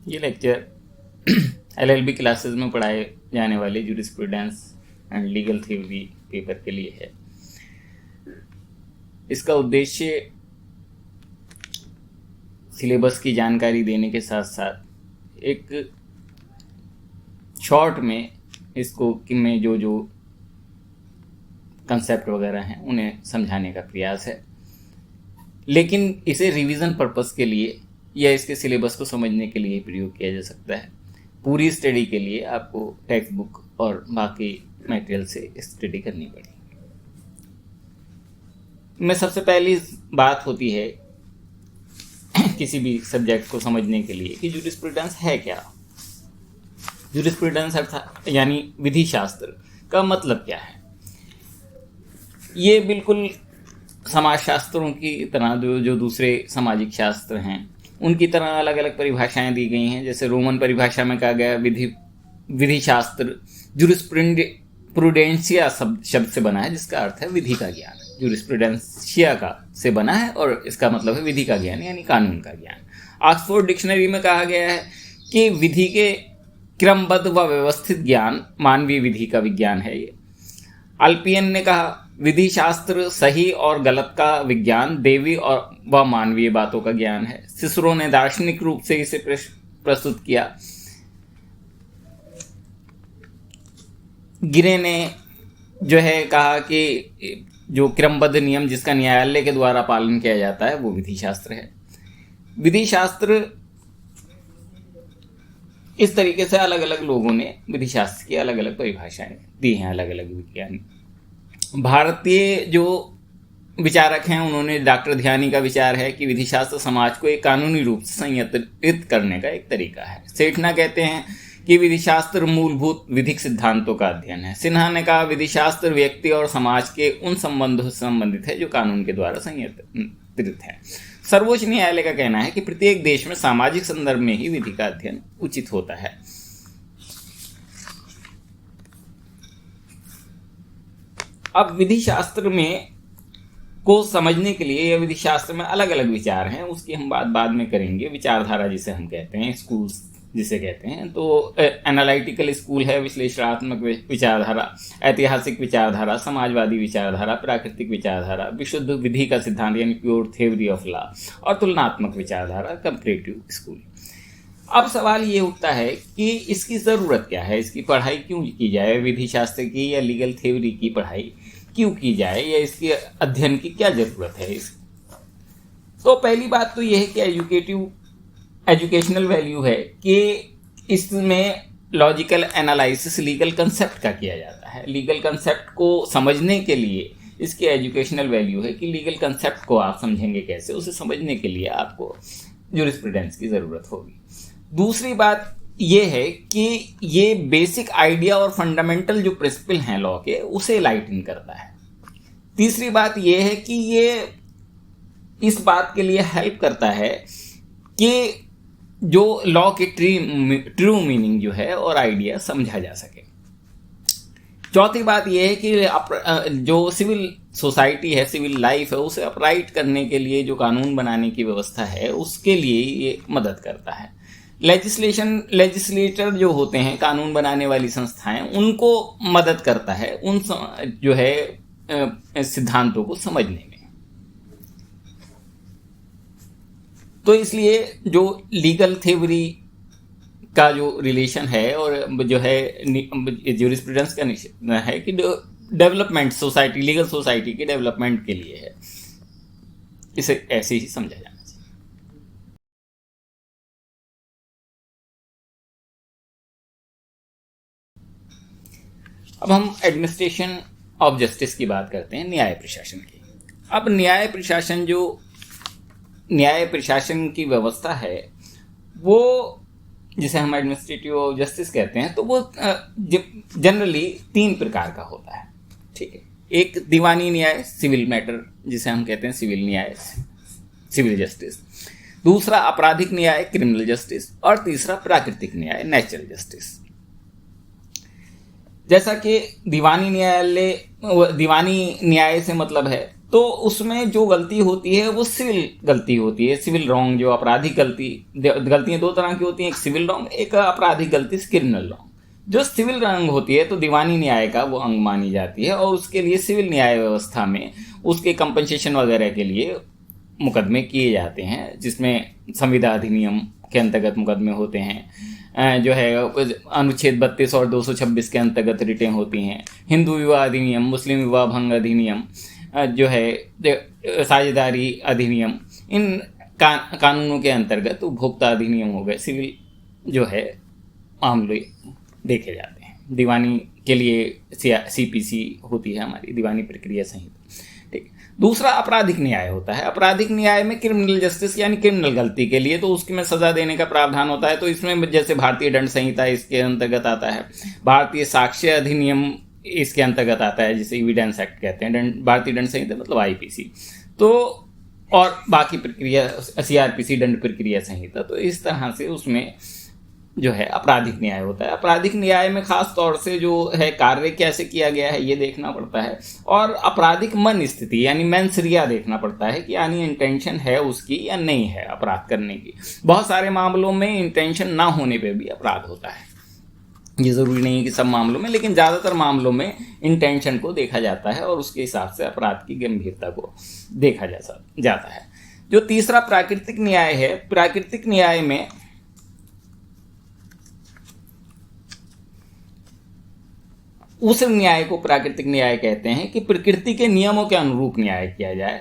ये lecture LLB classes में पढ़ाए जाने वाले jurisprudence and legal theory paper के लिए है। इसका उद्देश्य सिलेबस की जानकारी देने के साथ साथ एक शॉर्ट में इसको कि में जो कंसेप्ट वगैरह हैं उन्हें समझाने का प्रयास है, लेकिन इसे रिवीजन पर्पस के लिए या इसके सिलेबस को समझने के लिए प्रयोग किया जा सकता है। पूरी स्टडी के लिए आपको टेक्स्ट बुक और बाकी मटेरियल से स्टडी करनी पड़ेगी। में सबसे पहली बात होती है किसी भी सब्जेक्ट को समझने के लिए कि जूरिस्प्रूडेंस है क्या। जूरिस्प्रूडेंस अर्थात यानी विधि शास्त्र का मतलब क्या है। ये बिल्कुल समाजशास्त्रों की तरह जो दूसरे सामाजिक शास्त्र हैं उनकी तरह अलग अलग परिभाषाएं दी गई हैं। जैसे रोमन परिभाषा में कहा गया विधि शास्त्र जूरिस्प्रूडेंसिया शब्द से बना है, जिसका अर्थ है विधि का ज्ञान। जूरिस्प्रूडेंसिया का से बना है और इसका मतलब है विधि का ज्ञान यानी कानून का ज्ञान। ऑक्सफोर्ड डिक्शनरी में कहा गया है कि विधि के क्रमबद्ध व व्यवस्थित ज्ञान मानवीय विधि का विज्ञान है। ये अल्पियन ने कहा विधि शास्त्र सही और गलत का विज्ञान, देवी और व मानवीय बातों का ज्ञान है। सिसरो ने दार्शनिक रूप से इसे प्रस्तुत किया। गिरे ने जो है कहा कि जो क्रमबद्ध नियम जिसका न्यायालय के द्वारा पालन किया जाता है वो विधि शास्त्र है। विधि शास्त्र इस तरीके से अलग अलग लोगों ने विधि शास्त्र की अलग अलग परिभाषाएं दी हैं, अलग अलग विज्ञान। भारतीय जो विचारक हैं उन्होंने डॉक्टर ध्यानी का विचार है कि विधि शास्त्र समाज को एक कानूनी रूप से संयंत्रित करने का एक तरीका है। सेठना कहते हैं कि विधि शास्त्र मूलभूत विधिक सिद्धांतों का अध्ययन है। सिन्हा ने कहा विधि शास्त्र व्यक्ति और समाज के उन संबंधों से संबंधित है जो कानून के द्वारा संयंत्रित है। सर्वोच्च न्यायालय का कहना है कि प्रत्येक देश में सामाजिक संदर्भ में ही विधि का अध्ययन उचित होता है। अब विधि शास्त्र में को समझने के लिए या विधि शास्त्र में अलग अलग विचार हैं, उसकी हम बात बाद में करेंगे। विचारधारा जिसे हम कहते हैं, स्कूल्स जिसे कहते हैं, तो एनालिटिकल स्कूल है, विश्लेषणात्मक विचारधारा, ऐतिहासिक विचारधारा, समाजवादी विचारधारा, प्राकृतिक विचारधारा, विशुद्ध विधि का सिद्धांत यानी प्योर थ्योरी ऑफ लॉ, और तुलनात्मक विचारधारा, कंपैरेटिव स्कूल। अब सवाल ये उठता है कि इसकी ज़रूरत क्या है, इसकी पढ़ाई क्यों की जाए, विधि शास्त्र की या लीगल थ्योरी की पढ़ाई क्यों की जाए, या इसके अध्ययन की क्या ज़रूरत है। तो पहली बात तो यह है कि एजुकेशनल वैल्यू है कि इसमें लॉजिकल एनालिसिस लीगल कंसेप्ट का किया जाता है। लीगल कंसेप्ट को समझने के लिए इसकी एजुकेशनल वैल्यू है कि लीगल कंसेप्ट को आप समझेंगे कैसे, उसे समझने के लिए आपको जूरिस्प्रूडेंस की ज़रूरत होगी। दूसरी बात ये है कि ये बेसिक आइडिया और फंडामेंटल जो प्रिंसिपल हैं लॉ के उसे लाइटन करता है। तीसरी बात ये है कि ये इस बात के लिए हेल्प करता है कि जो लॉ के ट्रू मीनिंग जो है और आइडिया समझा जा सके। चौथी बात यह है कि जो सिविल सोसाइटी है, सिविल लाइफ है, उसे अपराइट करने के लिए जो कानून बनाने की व्यवस्था है उसके लिए ये मदद करता है। लेजिस्लेटर जो होते हैं, कानून बनाने वाली संस्थाएं, उनको मदद करता है उन जो है सिद्धांतों को समझने में। तो इसलिए जो लीगल थ्योरी का जो रिलेशन है और जो है जूरिस्प्रूडेंस का है कि डेवलपमेंट सोसाइटी, लीगल सोसाइटी के डेवलपमेंट के लिए है, इसे ऐसे ही समझा जाना चाहिए। अब हम एडमिनिस्ट्रेशन ऑफ जस्टिस की बात करते हैं, न्याय प्रशासन की। अब न्याय प्रशासन की व्यवस्था है वो जिसे हम एडमिनिस्ट्रेटिव ऑफ जस्टिस कहते हैं, तो वो जनरली 3 प्रकार का होता है। ठीक है, एक दीवानी न्याय, सिविल मैटर जिसे हम कहते हैं सिविल न्याय, सिविल जस्टिस। दूसरा आपराधिक न्याय, क्रिमिनल जस्टिस। और तीसरा प्राकृतिक न्याय, नेचुरल जस्टिस। जैसा कि दीवानी न्याय से मतलब है तो उसमें जो गलती होती है वो सिविल गलती होती है, सिविल रॉन्ग, जो आपराधिक गलतियां दो तरह की होती हैं, एक सिविल रॉन्ग, एक आपराधिक गलती क्रिमिनल रॉन्ग। जो सिविल रॉन्ग होती है तो दीवानी न्याय का वो अंग मानी जाती है, और उसके लिए सिविल न्याय व्यवस्था में उसके कंपनसेशन वगैरह के लिए मुकदमे किए जाते हैं, जिसमें संविदा अधिनियम के अंतर्गत मुकदमे होते हैं, जो है अनुच्छेद 32 और 226 के अंतर्गत रिटें होती हैं, हिंदू विवाह अधिनियम, मुस्लिम विवाह भंग अधिनियम, जो है साझेदारी अधिनियम, इन कानूनों के अंतर्गत उपभोक्ता अधिनियम हो गए, सिविल जो है मामले देखे जाते हैं। दीवानी के लिए सीपीसी होती है हमारी, दीवानी प्रक्रिया संहिता। ठीक। दूसरा आपराधिक न्याय होता है। आपराधिक न्याय में क्रिमिनल जस्टिस यानी क्रिमिनल गलती के लिए तो उसकी में सजा देने का प्रावधान होता है। तो इसमें जैसे भारतीय दंड संहिता इसके अंतर्गत आता है, भारतीय साक्ष्य अधिनियम इसके अंतर्गत आता है, जिसे एविडेंस एक्ट कहते हैं, भारतीय दंड संहिता मतलब आईपीसी, तो और बाकी प्रक्रिया सीआरपीसी दंड प्रक्रिया संहिता। तो इस तरह से उसमें जो है आपराधिक न्याय होता है। आपराधिक न्याय में खास तौर से जो है कार्य कैसे किया गया है ये देखना पड़ता है, और आपराधिक मन स्थिति यानी मेंसरिया देखना पड़ता है कि यानी इंटेंशन है उसकी या नहीं है अपराध करने की। बहुत सारे मामलों में इंटेंशन ना होने पे भी अपराध होता है, ये ज़रूरी नहीं है कि सब मामलों में, लेकिन ज़्यादातर मामलों में इंटेंशन को देखा जाता है और उसके हिसाब से अपराध की गंभीरता को देखा जाता है। जो तीसरा प्राकृतिक न्याय है, प्राकृतिक न्याय में उस न्याय को प्राकृतिक न्याय कहते हैं कि प्रकृति के नियमों के अनुरूप न्याय किया जाए।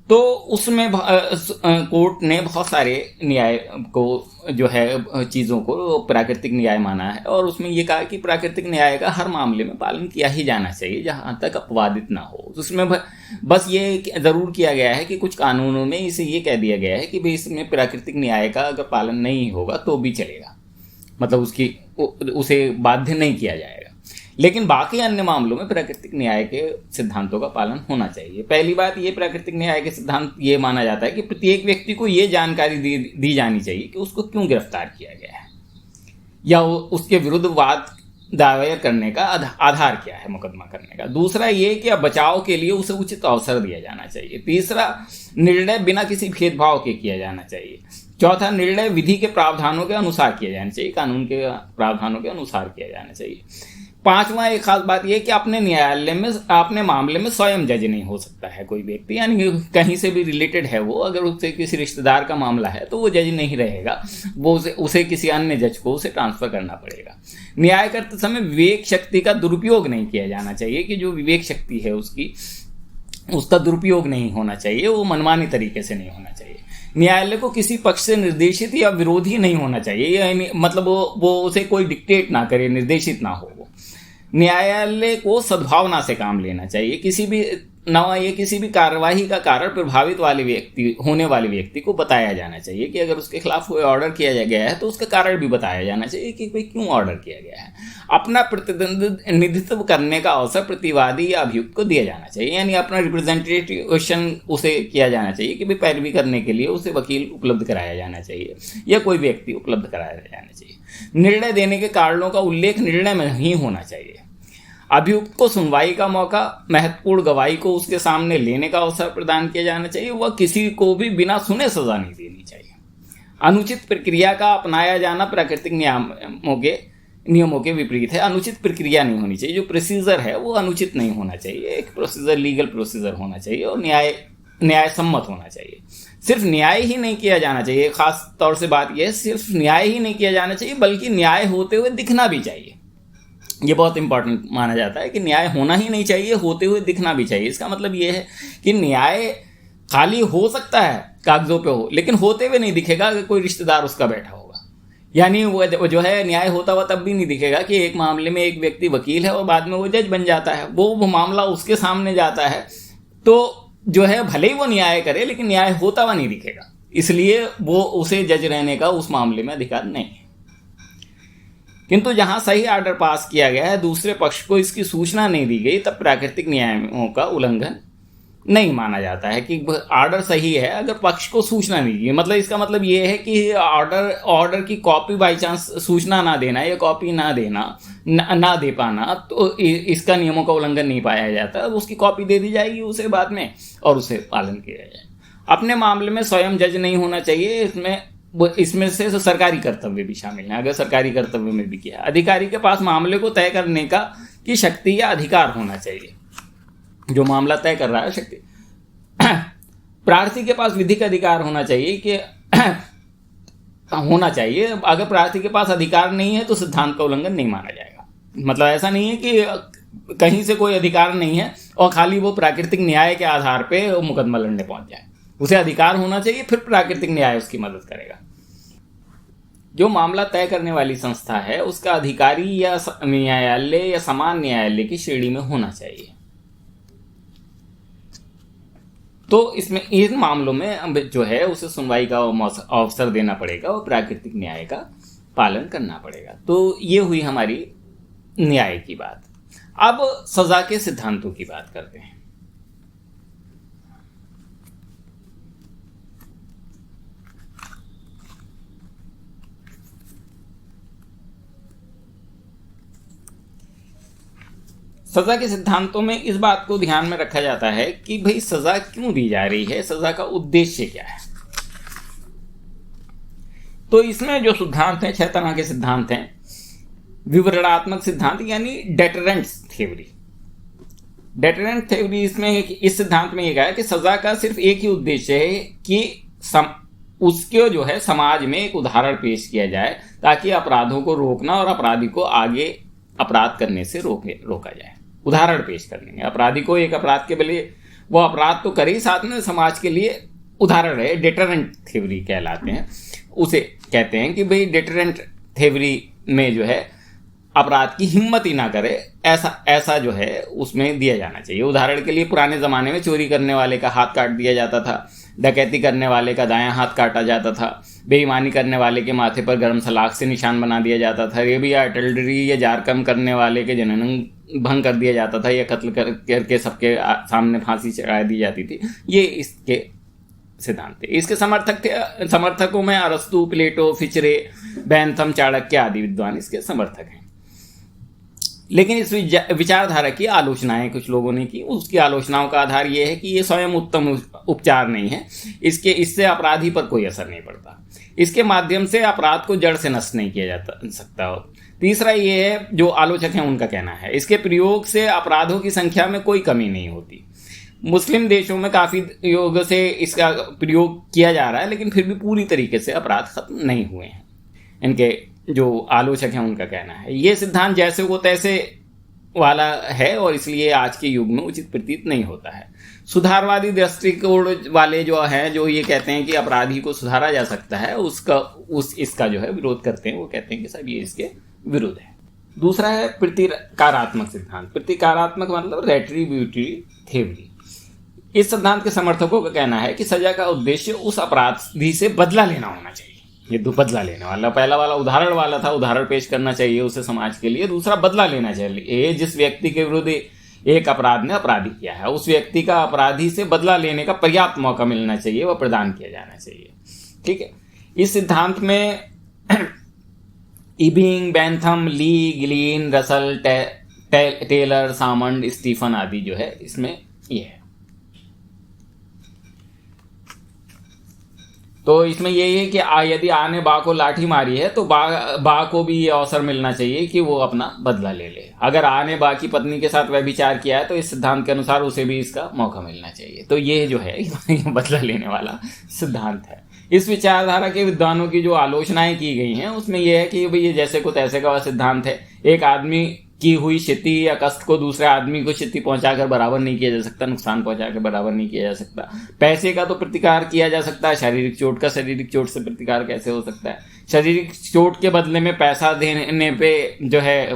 तो उसमें कोर्ट ने बहुत सारे न्याय को जो है चीज़ों को प्राकृतिक न्याय माना है, और उसमें ये कहा कि प्राकृतिक न्याय का हर मामले में पालन किया ही जाना चाहिए जहाँ तक अपवादित ना हो। उसमें बस ये ज़रूर किया गया है कि कुछ कानूनों में इसे ये कह दिया गया है कि भाई इसमें प्राकृतिक न्याय का अगर पालन नहीं होगा तो भी चलेगा, मतलब उसे बाध्य नहीं किया जाएगा। लेकिन बाकी अन्य मामलों में प्राकृतिक न्याय के सिद्धांतों का पालन होना चाहिए। पहली बात ये, प्राकृतिक न्याय के सिद्धांत ये माना जाता है कि प्रत्येक व्यक्ति को ये जानकारी दी जानी चाहिए कि उसको क्यों गिरफ्तार किया गया है, या उसके विरुद्ध वाद दायर करने का आधार क्या है मुकदमा करने का। दूसरा ये कि बचाव के लिए उसे उचित अवसर दिया जाना चाहिए। तीसरा, निर्णय बिना किसी भेदभाव के किया जाना चाहिए। चौथा, निर्णय विधि के प्रावधानों के अनुसार किया जाना चाहिए, कानून के प्रावधानों के अनुसार किया जाना चाहिए। पांचवा एक खास बात यह कि अपने न्यायालय में अपने मामले में स्वयं जज नहीं हो सकता है कोई व्यक्ति, यानी कहीं से भी रिलेटेड है वो, अगर उससे किसी रिश्तेदार का मामला है तो वो जज नहीं रहेगा, वो उसे किसी अन्य जज को उसे ट्रांसफर करना पड़ेगा। न्याय करते समय विवेक शक्ति का दुरुपयोग नहीं किया जाना चाहिए, कि जो विवेक शक्ति है उसका दुरुपयोग नहीं होना चाहिए, वो मनमानी तरीके से नहीं होना चाहिए। न्यायालय को किसी पक्ष से निर्देशित या विरोधी नहीं होना चाहिए, यानी मतलब वो उसे कोई डिक्टेट ना करे, निर्देशित ना हो। न्यायालय को सद्भावना से काम लेना चाहिए। किसी भी कार्यवाही का कारण प्रभावित होने वाले व्यक्ति को बताया जाना चाहिए कि अगर उसके खिलाफ कोई ऑर्डर किया गया है तो उसका कारण भी बताया जाना चाहिए कि भाई क्यों ऑर्डर किया गया है। अपना प्रतिनिधित्व करने का अवसर प्रतिवादी या अभियुक्त को दिया जाना चाहिए, यानी अपना रिप्रेजेंटेशन उसे किया जाना चाहिए कि भाई पैरवी करने के लिए उसे वकील उपलब्ध कराया जाना चाहिए या कोई व्यक्ति उपलब्ध कराया जाना चाहिए। निर्णय देने के कारणों का उल्लेख निर्णय में ही होना चाहिए। अभियुक्त को सुनवाई का मौका, महत्वपूर्ण गवाही को उसके सामने लेने का अवसर प्रदान किया जाना चाहिए। वह किसी को भी बिना सुने सजा नहीं देनी चाहिए। अनुचित प्रक्रिया का अपनाया जाना प्राकृतिक नियमों के विपरीत है। अनुचित प्रक्रिया नहीं होनी चाहिए, जो प्रोसीजर है वो अनुचित नहीं होना चाहिए, एक प्रोसीजर लीगल प्रोसीजर होना चाहिए और न्याय सम्मत होना चाहिए। सिर्फ न्याय ही नहीं किया जाना चाहिए, खास तौर से बात यह है, सिर्फ न्याय ही नहीं किया जाना चाहिए बल्कि न्याय होते हुए दिखना भी चाहिए। ये बहुत इंपॉर्टेंट माना जाता है कि न्याय होना ही नहीं चाहिए, होते हुए दिखना भी चाहिए। इसका मतलब ये है कि न्याय खाली हो सकता है कागजों पे हो, लेकिन होते हुए नहीं दिखेगा अगर कोई रिश्तेदार उसका बैठा होगा। यानी वो जो है न्याय होता हुआ तब भी नहीं दिखेगा कि एक मामले में एक व्यक्ति वकील है और बाद में वो जज बन जाता है, वो मामला उसके सामने जाता है तो जो है भले ही वो न्याय करे लेकिन न्याय होता हुआ नहीं दिखेगा, इसलिए वो उसे जज रहने का उस मामले में अधिकार नहीं है। किंतु जहां सही आर्डर पास किया गया है, दूसरे पक्ष को इसकी सूचना नहीं दी गई, तब प्राकृतिक न्यायों का उल्लंघन नहीं माना जाता है कि ऑर्डर सही है अगर पक्ष को सूचना नहीं दी। मतलब इसका मतलब ये है कि ऑर्डर की कॉपी बाई चांस सूचना ना देना या कॉपी ना देना ना दे पाना, तो इसका नियमों का उल्लंघन नहीं पाया जाता। उसकी कॉपी दे दी जाएगी उसे बाद में और उसे पालन किया जाए। अपने मामले में स्वयं जज नहीं होना चाहिए। इसमें से सरकारी कर्तव्य भी शामिल है। अगर सरकारी कर्तव्य में भी किया, अधिकारी के पास मामले को तय करने की शक्ति या अधिकार होना चाहिए। जो मामला तय कर रहा है शक्ति। प्रार्थी के पास विधिक अधिकार होना चाहिए कि अगर प्रार्थी के पास अधिकार नहीं है तो सिद्धांत का उल्लंघन नहीं माना जाएगा। मतलब ऐसा नहीं है कि कहीं से कोई अधिकार नहीं है और खाली वो प्राकृतिक न्याय के आधार पे मुकदमा लड़ने पहुंच जाए। उसे अधिकार होना चाहिए, फिर प्राकृतिक न्याय उसकी मदद करेगा। जो मामला तय करने वाली संस्था है उसका अधिकारी या न्यायालय या समान न्यायालय की श्रेणी में होना चाहिए। तो इसमें इन मामलों में जो है उसे सुनवाई का अवसर देना पड़ेगा और प्राकृतिक न्याय का पालन करना पड़ेगा। तो ये हुई हमारी न्याय की बात। अब सजा के सिद्धांतों की बात करते हैं। सजा के सिद्धांतों में इस बात को ध्यान में रखा जाता है कि भाई सजा क्यों दी जा रही है, सजा का उद्देश्य क्या है। तो इसमें जो सिद्धांत हैं, 6 तरह के सिद्धांत हैं। विवरणात्मक सिद्धांत यानी डेटरेंट थ्योरी। डेटरेंट थ्योरी इसमें इस सिद्धांत में यह कहा है कि सजा का सिर्फ एक ही उद्देश्य है कि उसके जो है समाज में एक उदाहरण पेश किया जाए ताकि अपराधों को रोकना और अपराधी को आगे अपराध करने से रोका जाए। उदाहरण पेश करने में अपराधी को एक अपराध के लिए वो अपराध तो करे ही, साथ में समाज के लिए उदाहरण है। डेटरेंट थ्योरी कहलाते हैं। उसे कहते हैं कि भाई डेटरेंट थ्योरी में जो है अपराध की हिम्मत ही ना करे, ऐसा जो है उसमें दिया जाना चाहिए। उदाहरण के लिए पुराने ज़माने में चोरी करने वाले का हाथ काट दिया जाता था, डकैती करने वाले का दायां हाथ काटा जाता था, बेईमानी करने वाले के माथे पर गर्म सलाख से निशान बना दिया जाता था, रेप या अडल्टरी या जारकम करने वाले के जनन भंग कर दिया जाता था या कत्ल करके सबके सामने फांसी चढ़ा दी जाती थी। ये इसके सिद्धांत थे। इसके समर्थकों में अरस्तु, प्लेटो, फिचरे, बैंथम, चाणक्य आदि विद्वान इसके समर्थक हैं। लेकिन इस विचारधारा की आलोचनाएं कुछ लोगों ने की। उसकी आलोचनाओं का आधार यह है कि ये स्वयं उत्तम उपचार नहीं है। इससे अपराधी पर कोई असर नहीं पड़ता। इसके माध्यम से अपराध को जड़ से नष्ट नहीं किया जा सकता। तीसरा ये है, जो आलोचक हैं उनका कहना है, इसके प्रयोग से अपराधों की संख्या में कोई कमी नहीं होती। मुस्लिम देशों में काफ़ी योग से इसका प्रयोग किया जा रहा है, लेकिन फिर भी पूरी तरीके से अपराध खत्म नहीं हुए हैं। इनके जो आलोचक हैं उनका कहना है ये सिद्धांत जैसे को तैसे वाला है और इसलिए आज के युग में उचित प्रतीत नहीं होता है। सुधारवादी दृष्टिकोण वाले जो हैं, जो ये कहते हैं कि अपराधी को सुधारा जा सकता है, इसका जो है विरोध करते हैं। वो कहते हैं कि सब ये इसके विरुद्ध है। दूसरा है प्रतिकारात्मक सिद्धांत। प्रतिकारात्मक मतलब रेट्रीब्यूटरी थ्योरी। इस सिद्धांत के समर्थकों का कहना है कि सजा का उद्देश्य उस अपराधी से बदला लेना होना चाहिए। ये दो बदला लेने वाला, पहला वाला उदाहरण वाला था, उदाहरण पेश करना चाहिए उसे समाज के लिए। दूसरा बदला लेना चाहिए। जिस व्यक्ति के विरुद्ध एक अपराध ने अपराधी किया है, उस व्यक्ति का अपराधी से बदला लेने का पर्याप्त मौका मिलना चाहिए, वह प्रदान किया जाना चाहिए। ठीक है। इस सिद्धांत में इबिंग, बैंथम, ली, green, Russell, Taylor, Salmond, Stephen आदि जो है इसमें ये है। तो इसमें यही है कि यदि आ ने बा को लाठी मारी है तो बा को भी ये अवसर मिलना चाहिए कि वो अपना बदला ले ले। अगर आ ने बा की पत्नी के साथ व्यभिचार किया है तो इस सिद्धांत के अनुसार उसे भी इसका मौका मिलना चाहिए। तो ये जो है बदला लेने वाला सिद्धांत है। इस विचारधारा के विद्वानों की जो आलोचनाएं की गई हैं उसमें यह है कि भाई ये जैसे को तैसे का सिद्धांत है। एक आदमी की हुई क्षति या कष्ट को दूसरे आदमी को क्षति पहुंचाकर बराबर नहीं किया जा सकता, नुकसान पहुंचाकर बराबर नहीं किया जा सकता। पैसे का तो प्रतिकार किया जा सकता है, शारीरिक चोट का शारीरिक चोट से प्रतिकार कैसे हो सकता है? शारीरिक चोट के बदले में पैसा देने पे जो है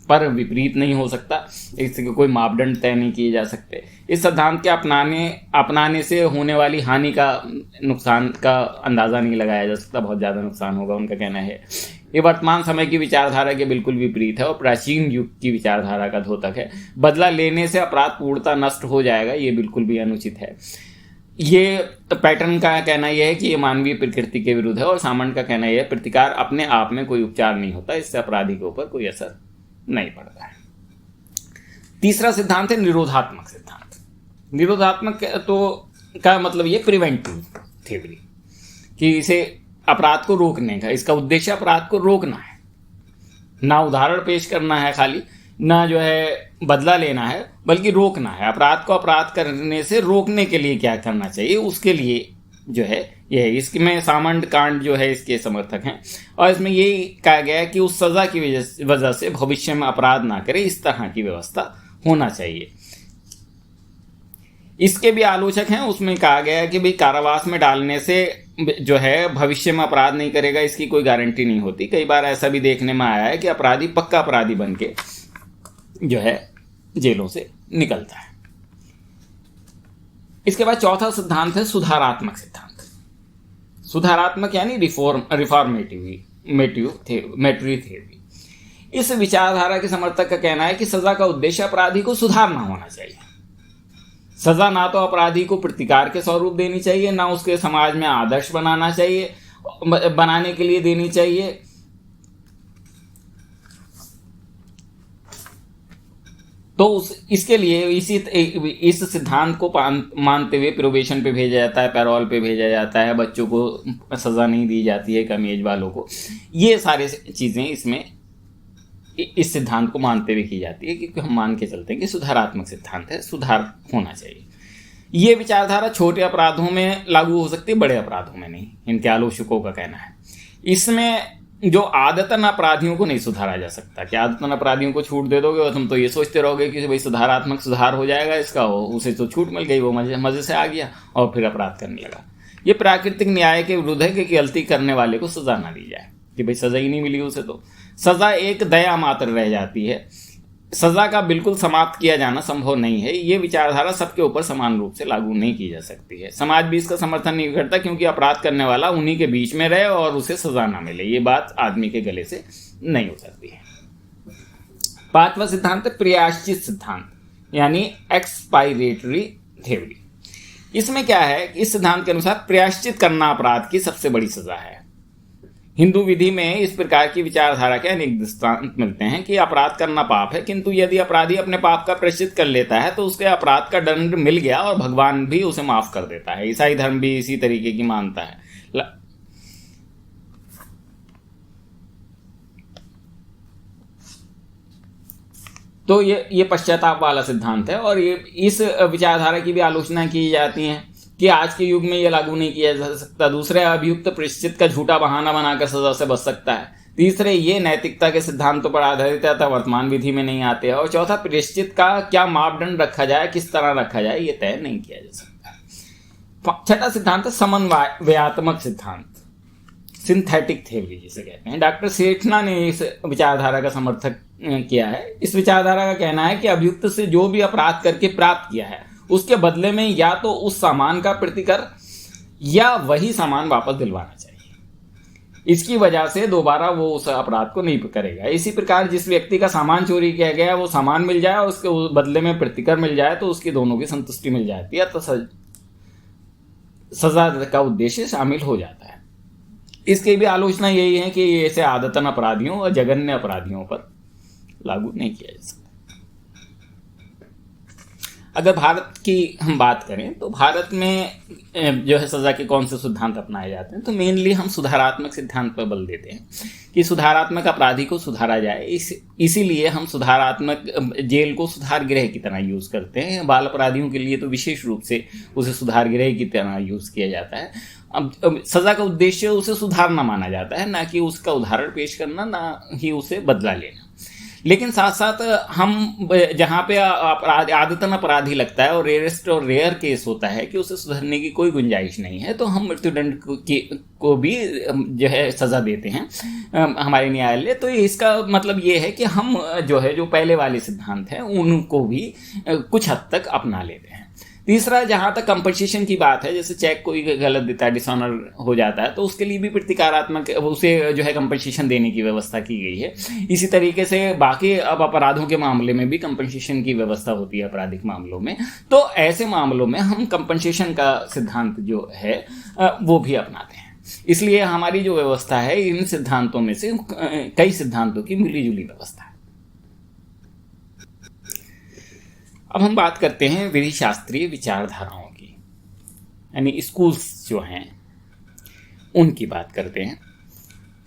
पर विपरीत नहीं हो सकता। इसके कोई मापदंड तय नहीं किए जा सकते। इस सिद्धांत के अपनाने से होने वाली हानि का, नुकसान का अंदाजा नहीं लगाया जा सकता। बहुत ज़्यादा नुकसान होगा, उनका कहना है। ये वर्तमान समय की विचारधारा के बिल्कुल विपरीत है और प्राचीन युग की विचारधारा का द्योतक है। बदला लेने से अपराध पूर्णता नष्ट हो जाएगा, ये बिल्कुल भी अनुचित है। ये पैटर्न का कहना यह है कि ये मानवीय प्रकृति के विरुद्ध है और सामंत का कहना यह है प्रतिकार अपने आप में कोई उपचार नहीं होता, इससे अपराधी के ऊपर कोई असर नहीं पड़ता है। तीसरा सिद्धांत है निरोधात्मक सिद्धांत। निरोधात्मक तो का मतलब ये प्रिवेंटिव थ्योरी, कि इसे अपराध को रोकने का, इसका उद्देश्य अपराध को रोकना है, ना उदाहरण पेश करना है खाली, ना जो है बदला लेना है, बल्कि रोकना है। अपराध को अपराध करने से रोकने के लिए क्या करना चाहिए, उसके लिए जो है यह, इसमें सामंत कांड जो है इसके समर्थक हैं और इसमें ये कहा गया है कि उस सजा की वजह से भविष्य में अपराध ना करे, इस तरह की व्यवस्था होना चाहिए। इसके भी आलोचक हैं, उसमें कहा गया है कि भाई कारावास में डालने से जो है भविष्य में अपराध नहीं करेगा, इसकी कोई गारंटी नहीं होती। कई बार ऐसा भी देखने में आया है कि अपराधी पक्का अपराधी बन के जो है जेलों से निकलता है। इसके बाद चौथा सिद्धांत है सुधारात्मक सिद्धांत। सुधारात्मक यानी रिफॉर्मेटिव थ्योरी। इस विचारधारा के समर्थक का कहना है कि सजा का उद्देश्य अपराधी को सुधारना होना चाहिए। सजा ना तो अपराधी को प्रतिकार के स्वरूप देनी चाहिए, ना उसके समाज में आदर्श बनाने के लिए देनी चाहिए। तो इसके लिए इस सिद्धांत को मानते हुए प्रोबेशन पे भेजा जाता है, पैरोल पे भेजा जाता है, बच्चों को सजा नहीं दी जाती है, कम एज वालों को। ये सारी चीजें इसमें इस सिद्धांत को मानते हुए की जाती है, क्योंकि हम मान के चलते हैं कि सुधारात्मक सिद्धांत है, सुधार होना चाहिए। ये विचारधारा छोटे अपराधों में लागू हो सकती है, बड़े अपराधों में नहीं, इनके आलोचकों का कहना है। इसमें जो आदतन अपराधियों को नहीं सुधारा जा सकता, कि आदतन अपराधियों को छूट दे दोगे और तुम तो ये सोचते रहोगे कि भाई सुधारात्मक सुधार हो जाएगा इसका, उसे तो छूट मिल गई, वो मजे से आ गया और फिर अपराध करने लगा। ये प्राकृतिक न्याय के विरुद्ध है कि गलती करने वाले को सजा ना दी जाए, कि भाई सजा ही नहीं मिली उसे, तो सजा एक दया मात्र रह जाती है। सजा का बिल्कुल समाप्त किया जाना संभव नहीं है। ये विचारधारा सबके ऊपर समान रूप से लागू नहीं की जा सकती है। समाज भी इसका समर्थन नहीं करता, क्योंकि अपराध करने वाला उन्हीं के बीच में रहे और उसे सजा ना मिले, ये बात आदमी के गले से नहीं हो सकती है। पांचवा सिद्धांत है प्रायश्चित सिद्धांत, यानी एक्सपायरेटरी थ्योरी। इसमें क्या है, इस सिद्धांत के अनुसार प्रायश्चित करना अपराध की सबसे बड़ी सजा है। हिंदू विधि में इस प्रकार की विचारधारा के अनेक दृष्टांत मिलते हैं कि अपराध करना पाप है, किंतु यदि अपराधी अपने पाप का प्रायश्चित कर लेता है तो उसके अपराध का दंड मिल गया और भगवान भी उसे माफ कर देता है। ईसाई धर्म भी इसी तरीके की मानता है। तो ये पश्चाताप वाला सिद्धांत है और ये इस विचारधारा की भी आलोचना की जाती है कि आज के युग में यह लागू नहीं किया जा सकता। दूसरे, अभियुक्त प्रायश्चित का झूठा बहाना बनाकर सजा से बच सकता है। तीसरे, ये नैतिकता के सिद्धांतों पर आधारित है, वर्तमान विधि में नहीं आते हैं। और चौथा, प्रायश्चित का क्या मापदंड रखा जाए, किस तरह रखा जाए, ये तय नहीं किया जा सकता। छठा सिद्धांत है समन्वयात्मक सिद्धांत, सिंथेटिक थ्योरी जिसे कहते हैं। डॉक्टर सेठना ने इस विचारधारा का समर्थन किया है। इस विचारधारा का कहना है कि अभियुक्त से जो भी अपराध करके प्राप्त किया है उसके बदले में या तो उस सामान का प्रतिकर या वही सामान वापस दिलवाना चाहिए। इसकी वजह से दोबारा वो उस अपराध को नहीं करेगा। इसी प्रकार जिस व्यक्ति का सामान चोरी किया गया है वो सामान मिल जाए और उसके बदले में प्रतिकर मिल जाए तो उसकी दोनों की संतुष्टि मिल जाती है, तो सजा का उद्देश्य शामिल हो जाता है। इसकी भी आलोचना यही है कि ऐसे आदतन अपराधियों और जघन्य अपराधियों पर लागू नहीं किया जा सकता। अगर भारत की हम बात करें तो भारत में जो है सजा के कौन से सिद्धांत अपनाए जाते हैं, तो मेनली हम सुधारात्मक सिद्धांत पर बल देते हैं कि सुधारात्मक अपराधी को सुधारा जाए। इसीलिए हम सुधारात्मक जेल को सुधार गृह की तरह यूज करते हैं। बाल अपराधियों के लिए तो विशेष रूप से उसे सुधार गृह की तरह यूज किया जाता है। अब सजा का उद्देश्य उसे सुधारना माना जाता है, ना कि उसका उदाहरण पेश करना, ना ही उसे बदला लेना। लेकिन साथ साथ हम जहाँ पे आदतन अपराधी लगता है और रेयरेस्ट और रेयर केस होता है कि उसे सुधरने की कोई गुंजाइश नहीं है, तो हम मृत्युदंड को भी जो है सजा देते हैं हमारे न्यायालय। तो इसका मतलब ये है कि हम जो पहले वाले सिद्धांत हैं उनको भी कुछ हद तक अपना लेते हैं। तीसरा, जहां तक कंपनसेशन की बात है, जैसे चेक कोई गलत देता है, डिसऑनर हो जाता है, तो उसके लिए भी प्रतिकारात्मक उसे जो है कंपनसेशन देने की व्यवस्था की गई है। इसी तरीके से बाकी अब अपराधों के मामले में भी कंपनसेशन की व्यवस्था होती है आपराधिक मामलों में। तो ऐसे मामलों में हम कंपनसेशन का सिद्धांत जो है वो भी अपनाते हैं। इसलिए हमारी जो व्यवस्था है इन सिद्धांतों में से कई सिद्धांतों की मिली जुली व्यवस्था है। अब हम बात करते हैं विधि शास्त्रीय विचारधाराओं की, यानी स्कूल्स जो हैं उनकी बात करते हैं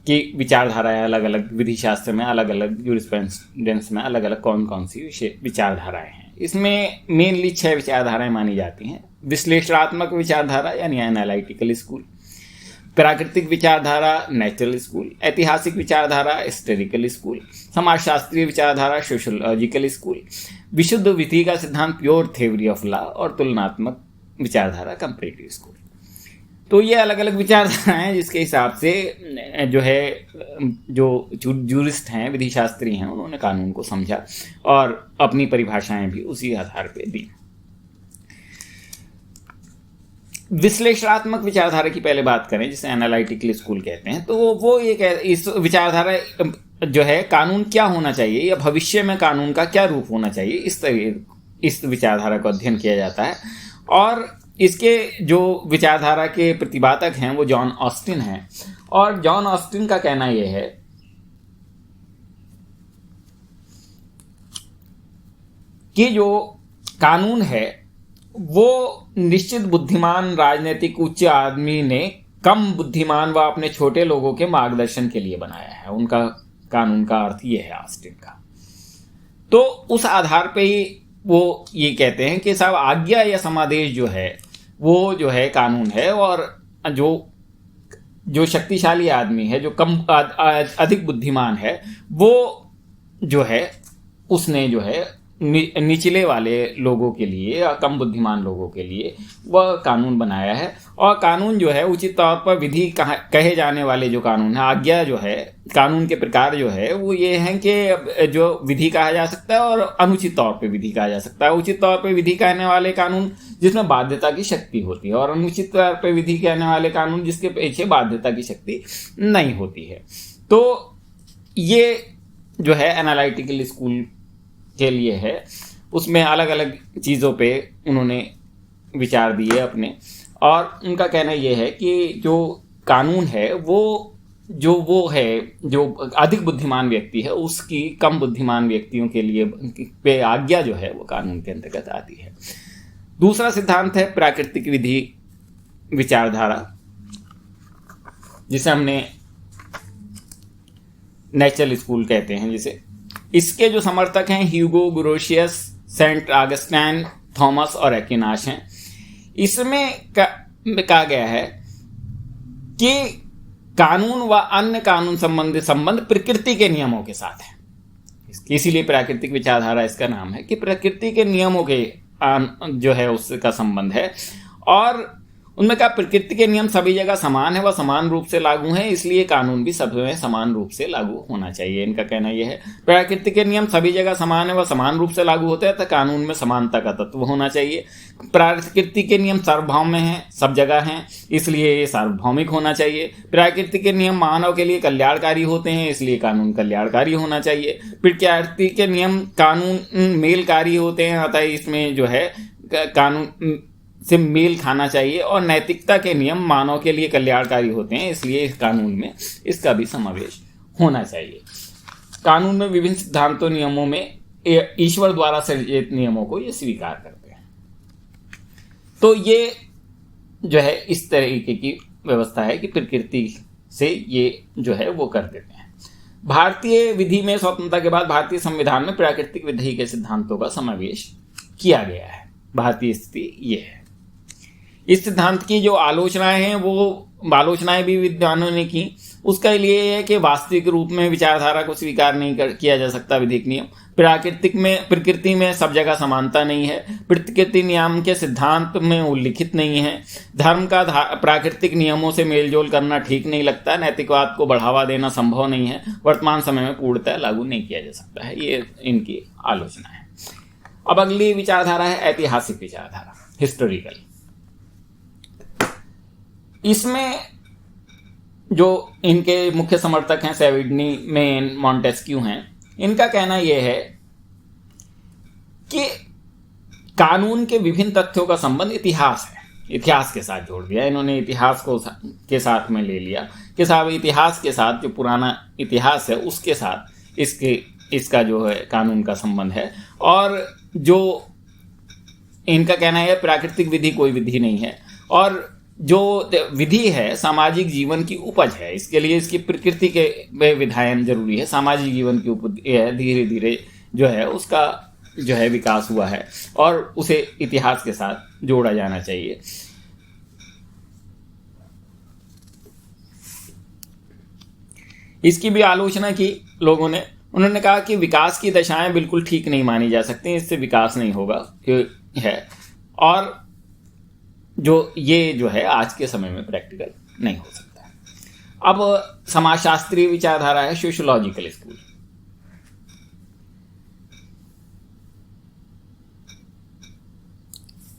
कि विचारधाराएं अलग अलग विधि शास्त्र में, अलग अलग जूरिस्प्रूडेंस में अलग अलग कौन कौन सी विचारधाराएं हैं। इसमें मेनली 6 विचारधाराएं मानी जाती हैं। विश्लेषणात्मक विचारधारा यानी एनालिटिकल स्कूल, प्राकृतिक विचारधारा नेचुरल स्कूल, ऐतिहासिक विचारधारा हिस्टोरिकल स्कूल, समाजशास्त्रीय विचारधारा सोशियोलॉजिकल स्कूल, विशुद्ध विधि का सिद्धांत प्योर थ्योरी ऑफ लॉ और तुलनात्मक विचारधारा कंपैरेटिव स्कूल। तो ये अलग अलग विचारधाराएं हैं जिसके हिसाब से जो है जो जूरिस्ट हैं, विधि शास्त्री हैं, उन्होंने कानून को समझा और अपनी परिभाषाएं भी उसी आधार पर दी। विश्लेषणात्मक विचारधारा की पहले बात करें, जिसे एनालिटिकल स्कूल कहते हैं, तो वो ये इस विचारधारा जो है कानून क्या होना चाहिए या भविष्य में कानून का क्या रूप होना चाहिए, इस विचारधारा को अध्ययन किया जाता है। और इसके जो विचारधारा के प्रतिपादक हैं वो जॉन ऑस्टिन हैं। और जॉन ऑस्टिन का कहना यह है कि जो कानून है वो निश्चित बुद्धिमान राजनीतिक उच्च आदमी ने कम बुद्धिमान व अपने छोटे लोगों के मार्गदर्शन के लिए बनाया है। उनका कानून का अर्थ ये है ऑस्टिन का। तो उस आधार पे ही वो ये कहते हैं कि साहब आज्ञा या समादेश जो है वो जो है कानून है, और जो शक्तिशाली आदमी है, जो कम अधिक बुद्धिमान है, वो जो है उसने जो है निचले वाले लोगों के लिए या कम बुद्धिमान लोगों के लिए वह कानून बनाया है। और कानून जो है उचित तौर पर विधि कहे जाने वाले जो कानून है, आज्ञा जो है, कानून के प्रकार जो है वो ये हैं कि जो विधि कहा जा सकता है और अनुचित तौर पे विधि कहा जा सकता है। उचित तौर पे विधि कहने वाले कानून जिसमें बाध्यता की शक्ति होती है, और अनुचित तौर पे विधि कहने वाले कानून जिसके पीछे बाध्यता की शक्ति नहीं होती है। तो ये जो है एनालिटिकल स्कूल के लिए है। उसमें अलग अलग चीज़ों पे उन्होंने विचार दिए अपने, और उनका कहना यह है कि जो कानून है वो है जो अधिक बुद्धिमान व्यक्ति है उसकी कम बुद्धिमान व्यक्तियों के लिए पे आज्ञा जो है वो कानून के अंतर्गत आती है। दूसरा सिद्धांत है प्राकृतिक विधि विचारधारा, जिसे हमने नेचुरल स्कूल कहते हैं। जिसे इसके जो समर्थक हैं ह्यूगो ग्रोशियस, सेंट ऑगस्टाइन, थॉमस और एक्विनाश हैं। इसमें कहा गया है कि कानून व अन्य कानून संबंधी संबंध प्रकृति के नियमों के साथ है। इसीलिए प्राकृतिक विचारधारा इसका नाम है कि प्रकृति के नियमों के जो है उसका संबंध है। और उनमें कहा प्रकृति के नियम सभी जगह समान है व समान रूप से लागू हैं, इसलिए कानून भी सब में समान रूप से लागू होना चाहिए। इनका कहना यह है प्रकृति के नियम सभी जगह समान है व समान रूप से लागू होते हैं, तो कानून में समानता का तत्व होना चाहिए। प्रकृति के नियम सार्वभौम हैं, सब जगह हैं, इसलिए ये सार्वभौमिक होना चाहिए। प्रकृति के नियम मानव के लिए कल्याणकारी होते हैं, इसलिए कानून कल्याणकारी होना चाहिए। प्रकृति के नियम कानून मेलकारी होते हैं, अतः इसमें जो है कानून से मेल खाना चाहिए। और नैतिकता के नियम मानव के लिए कल्याणकारी होते हैं, इसलिए इस कानून में इसका भी समावेश होना चाहिए। कानून में विभिन्न सिद्धांतों नियमों में ईश्वर द्वारा सृजित नियमों को ये स्वीकार करते हैं। तो ये जो है इस तरीके की व्यवस्था है कि प्रकृति से ये जो है वो कर देते हैं। भारतीय विधि में स्वतंत्रता के बाद भारतीय संविधान में प्राकृतिक विधि के सिद्धांतों का समावेश किया गया है। भारतीय स्थिति ये है। इस सिद्धांत की जो आलोचनाएं हैं वो आलोचनाएं भी विद्वानों ने की। उसका लिए है कि वास्तविक रूप में विचारधारा को स्वीकार नहीं किया जा सकता विधिक नियम। प्रकृति में सब जगह समानता नहीं है। प्रकृति नियम के सिद्धांत में उल्लिखित नहीं है। धर्म का प्राकृतिक नियमों से मेलजोल करना ठीक नहीं लगता। नैतिकवाद को बढ़ावा देना संभव नहीं है। वर्तमान समय में पूर्णतः लागू नहीं किया जा सकता है। ये इनकी आलोचना है। अब अगली विचारधारा है ऐतिहासिक विचारधारा। हिस्टोरिकल। इसमें जो इनके मुख्य समर्थक हैं सेविडनी, मेन, मॉन्टेस्क्यू हैं, इनका कहना यह है कि कानून के विभिन्न तथ्यों का संबंध इतिहास है, इतिहास के साथ जोड़ दिया इन्होंने, इतिहास को के साथ में ले लिया कि साहब इतिहास के साथ, जो पुराना इतिहास है उसके साथ इसका जो है कानून का संबंध है। और जो इनका कहना है प्राकृतिक विधि कोई विधि नहीं है, और जो विधि है सामाजिक जीवन की उपज है, इसके लिए इसकी प्रकृति के विधायन जरूरी है, सामाजिक जीवन की उपज धीरे धीरे जो है उसका जो है विकास हुआ है और उसे इतिहास के साथ जोड़ा जाना चाहिए। इसकी भी आलोचना की लोगों ने, उन्होंने कहा कि विकास की दशाएं बिल्कुल ठीक नहीं मानी जा सकती, इससे विकास नहीं होगा है, और जो ये जो है आज के समय में प्रैक्टिकल नहीं हो सकता। अब समाजशास्त्रीय विचारधारा है सोशियोलॉजिकल स्कूल।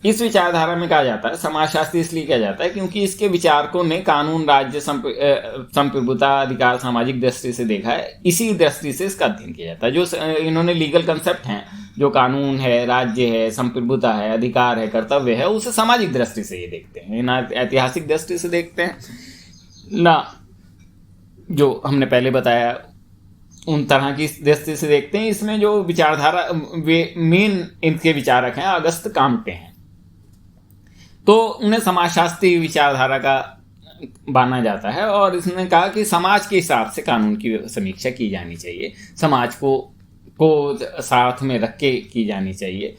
इस विचारधारा में कहा जाता है, समाजशास्त्री इसलिए कहा जाता है क्योंकि इसके विचारकों ने कानून, राज्य, संप्रभुता, अधिकार सामाजिक दृष्टि से देखा है, इसी दृष्टि से इसका अध्ययन किया जाता है। जो इन्होंने लीगल कंसेप्ट हैं, जो कानून है, राज्य है, संप्रभुता है, अधिकार है, कर्तव्य है, उसे सामाजिक दृष्टि से ये देखते हैं, ना ऐतिहासिक दृष्टि से देखते हैं, ना जो हमने पहले बताया उन तरह की दृष्टि से देखते हैं। इसमें जो विचारधारा वे मेन इनके विचारक हैं अगस्त काम्टे हैं, तो उन्हें समाजशास्त्रीय विचारधारा का माना जाता है, और इसने कहा कि समाज के हिसाब से कानून की समीक्षा की जानी चाहिए, समाज को साथ में रख के की जानी चाहिए।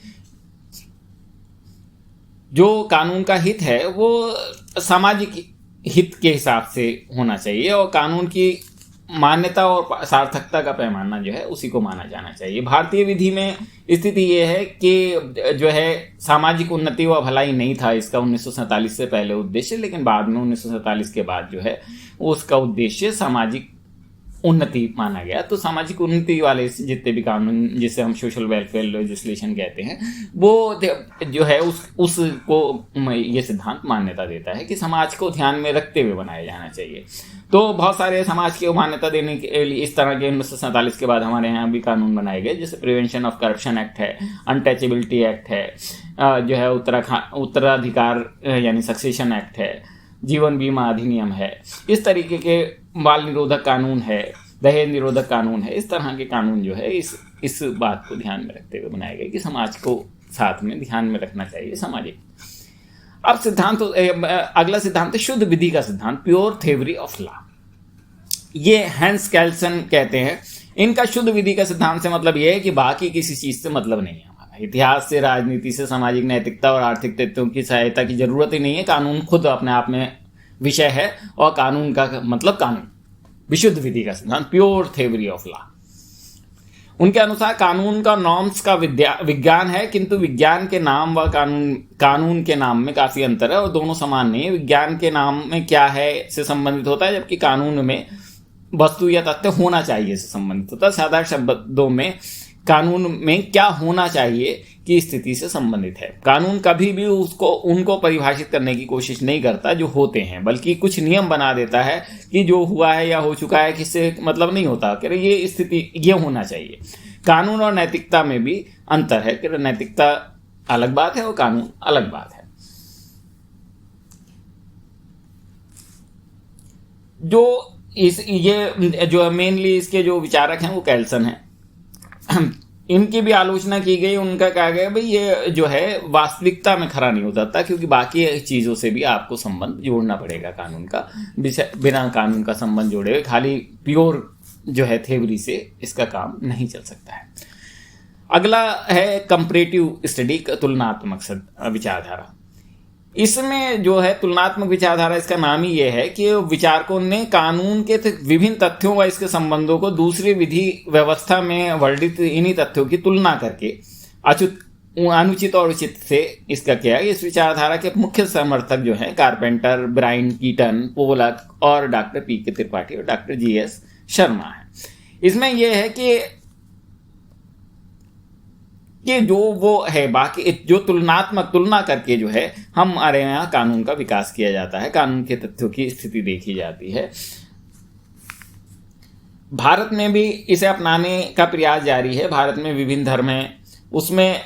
जो कानून का हित है वो सामाजिक हित के हिसाब से होना चाहिए, और कानून की मान्यता और सार्थकता का पैमाना जो है उसी को माना जाना चाहिए। भारतीय विधि में स्थिति ये है कि जो है सामाजिक उन्नति व भलाई नहीं था इसका 1947 से पहले उद्देश्य, लेकिन बाद में 1947 के बाद जो है उसका उद्देश्य सामाजिक उन्नति माना गया। तो सामाजिक उन्नति वाले जितने भी कानून, जिसे हम सोशल वेलफेयर लेजिस्लेशन कहते हैं, वो जो है उसको ये सिद्धांत मान्यता देता है कि समाज को ध्यान में रखते हुए बनाया जाना चाहिए। तो बहुत सारे समाज को मान्यता देने के लिए इस तरह के 1947 के बाद हमारे यहाँ भी कानून बनाए गए, जैसे प्रिवेंशन ऑफ करप्शन एक्ट है, अनटचेबिलिटी एक्ट है, जो है उत्तराधिकार यानी सक्सेशन एक्ट है, जीवन बीमा अधिनियम है, इस तरीके के बाल निरोधक कानून है, दहेज निरोधक कानून है। इस तरह के कानून जो है इस बात को ध्यान में रखते हुए बनाए गए कि समाज को साथ में ध्यान में रखना चाहिए सामाजिक। अब सिद्धांत, अगला सिद्धांत है शुद्ध विधि का सिद्धांत, प्योर थ्योरी ऑफ लॉ। ये हैंस कैल्सन कहते हैं। इनका शुद्ध विधि का सिद्धांत से मतलब यह है कि बाकी किसी चीज से मतलब नहीं है, हमारा इतिहास से, राजनीति से, सामाजिक नैतिकता और आर्थिक तथ्यों की सहायता की जरूरत ही नहीं है। कानून खुद अपने आप में विषय है, और कानून का मतलब कानून, विशुद्ध विधि का सिद्धांत, प्योर थ्योरी ऑफ लॉ। उनके अनुसार कानून का नॉर्म्स का विज्ञान है, किंतु विज्ञान के नाम व कानून के नाम में काफी अंतर है और दोनों समान नहीं है। विज्ञान के नाम में क्या है से संबंधित होता है, जबकि कानून में वस्तु या तथ्य होना चाहिए से संबंधित होता है। साधारण शब्दों में कानून में क्या होना चाहिए की स्थिति से संबंधित है। कानून कभी भी उनको परिभाषित करने की कोशिश नहीं करता जो होते हैं, बल्कि कुछ नियम बना देता है कि जो हुआ है या हो चुका है किससे मतलब नहीं होता कि ये स्थिति ये होना चाहिए। कानून और नैतिकता में भी अंतर है कि नैतिकता अलग बात है और कानून अलग बात है। ये जो मेनली इसके जो विचारक हैं वो कैल्सन हैं। इनकी भी आलोचना की गई। उनका कहा गया भाई ये जो है वास्तविकता में खरा नहीं हो जाता, क्योंकि बाकी चीज़ों से भी आपको संबंध जोड़ना पड़ेगा कानून का। बिना कानून का संबंध जोड़े हुए खाली प्योर जो है थ्योरी से इसका काम नहीं चल सकता है। अगला है कंपैरेटिव स्टडी, तुलनात्मक विचारधारा। इसमें जो है तुलनात्मक विचारधारा, इसका नाम ही यह है कि विचारकों ने कानून के विभिन्न तथ्यों व इसके संबंधों को दूसरी विधि व्यवस्था में वर्णित इन्हीं तथ्यों की तुलना करके अनुचित और उचित से इसका किया। इस विचारधारा के मुख्य समर्थक जो हैं कारपेंटर, ब्रायन कीटन, पोलक और डॉक्टर पी.के. त्रिपाठी और डॉक्टर जी.एस. शर्मा है। इसमें यह है कि कि जो वो है बाकी जो तुलनात्मक तुलना करके जो है हमारे यहाँ कानून का विकास किया जाता है, कानून के तथ्यों की स्थिति देखी जाती है। भारत में भी इसे अपनाने का प्रयास जारी है। भारत में विभिन्न धर्म हैं, उसमें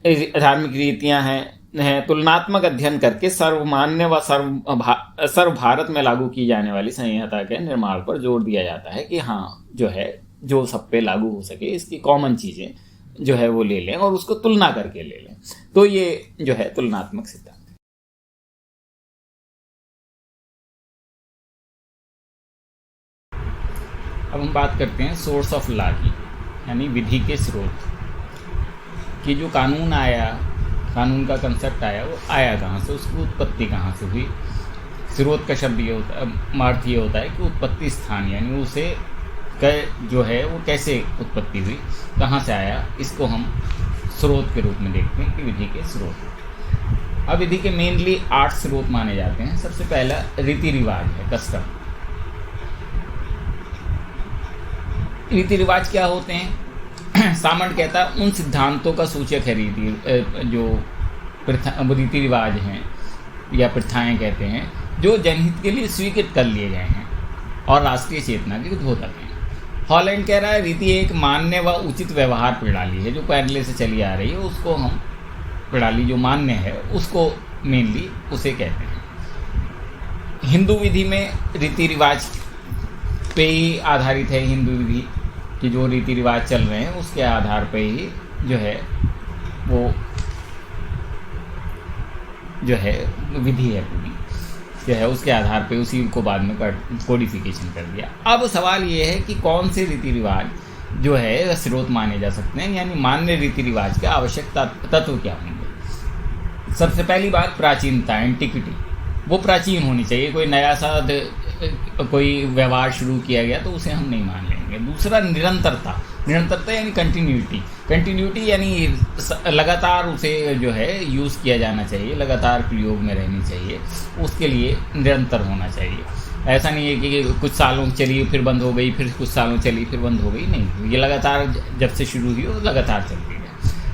धार्मिक रीतियां हैं। तुलनात्मक अध्ययन करके सर्वमान्य व सर्व भारत में लागू की जाने वाली संहिता के निर्माण पर जोर दिया जाता है कि हाँ जो है जो सब पे लागू हो सके, इसकी कॉमन चीज़ें जो है वो ले लें और उसको तुलना करके ले लें। तो ये जो है तुलनात्मक सिद्धांत। अब हम बात करते हैं सोर्स ऑफ लॉ की, यानी विधि के स्रोत कि जो कानून आया, कानून का कंसेप्ट आया, वो आया कहाँ से, उसकी उत्पत्ति कहाँ से हुई। स्रोत का शब्द ये होता है, अर्थ ये होता है कि उत्पत्ति स्थान, यानी उसे जो है वो कैसे उत्पत्ति हुई, कहाँ से आया, इसको हम स्रोत के रूप में देखते हैं कि विधि के स्रोत। अब विधि के मेनली 8 स्रोत माने जाते हैं। सबसे पहला रीति रिवाज है, कस्टम। रीति रिवाज क्या होते हैं? सामंत कहता है उन सिद्धांतों का सूचक है जो रीति रिवाज हैं या प्रथाएं कहते हैं, जो जनहित के लिए स्वीकृत कर लिए गए हैं और राष्ट्रीय चेतना के द्योतक हैं। हॉलैंड कह रहा है रीति एक मान्य व उचित व्यवहार प्रणाली है जो पहले से चली आ रही है, उसको हम प्रणाली जो मान्य है उसको मेनली उसे कहते हैं। हिंदू विधि में रीति रिवाज पे ही आधारित है। हिंदू विधि की जो रीति रिवाज चल रहे हैं उसके आधार पे ही जो है वो जो है विधि है पूरी, जो है उसके आधार पे उसी को बाद में कोडिफिकेशन कर दिया। अब सवाल ये है कि कौन से रीति रिवाज जो है स्रोत माने जा सकते हैं, यानी मान्य रीति रिवाज के आवश्यक तत्व क्या होंगे। सबसे पहली बात प्राचीनता, एंटिक्विटी, वो प्राचीन होनी चाहिए। कोई नया सा कोई व्यवहार शुरू किया गया तो उसे हम नहीं मान लेंगे। दूसरा निरंतरता, निरंतरता यानी कंटिन्यूटी यानी लगातार उसे जो है यूज़ किया जाना चाहिए, लगातार प्रयोग में रहनी चाहिए, उसके लिए निरंतर होना चाहिए। ऐसा नहीं है कि कुछ सालों चली फिर बंद हो गई, फिर कुछ सालों चली फिर बंद हो गई, नहीं, ये लगातार जब से शुरू हुई वो लगातार चलती है।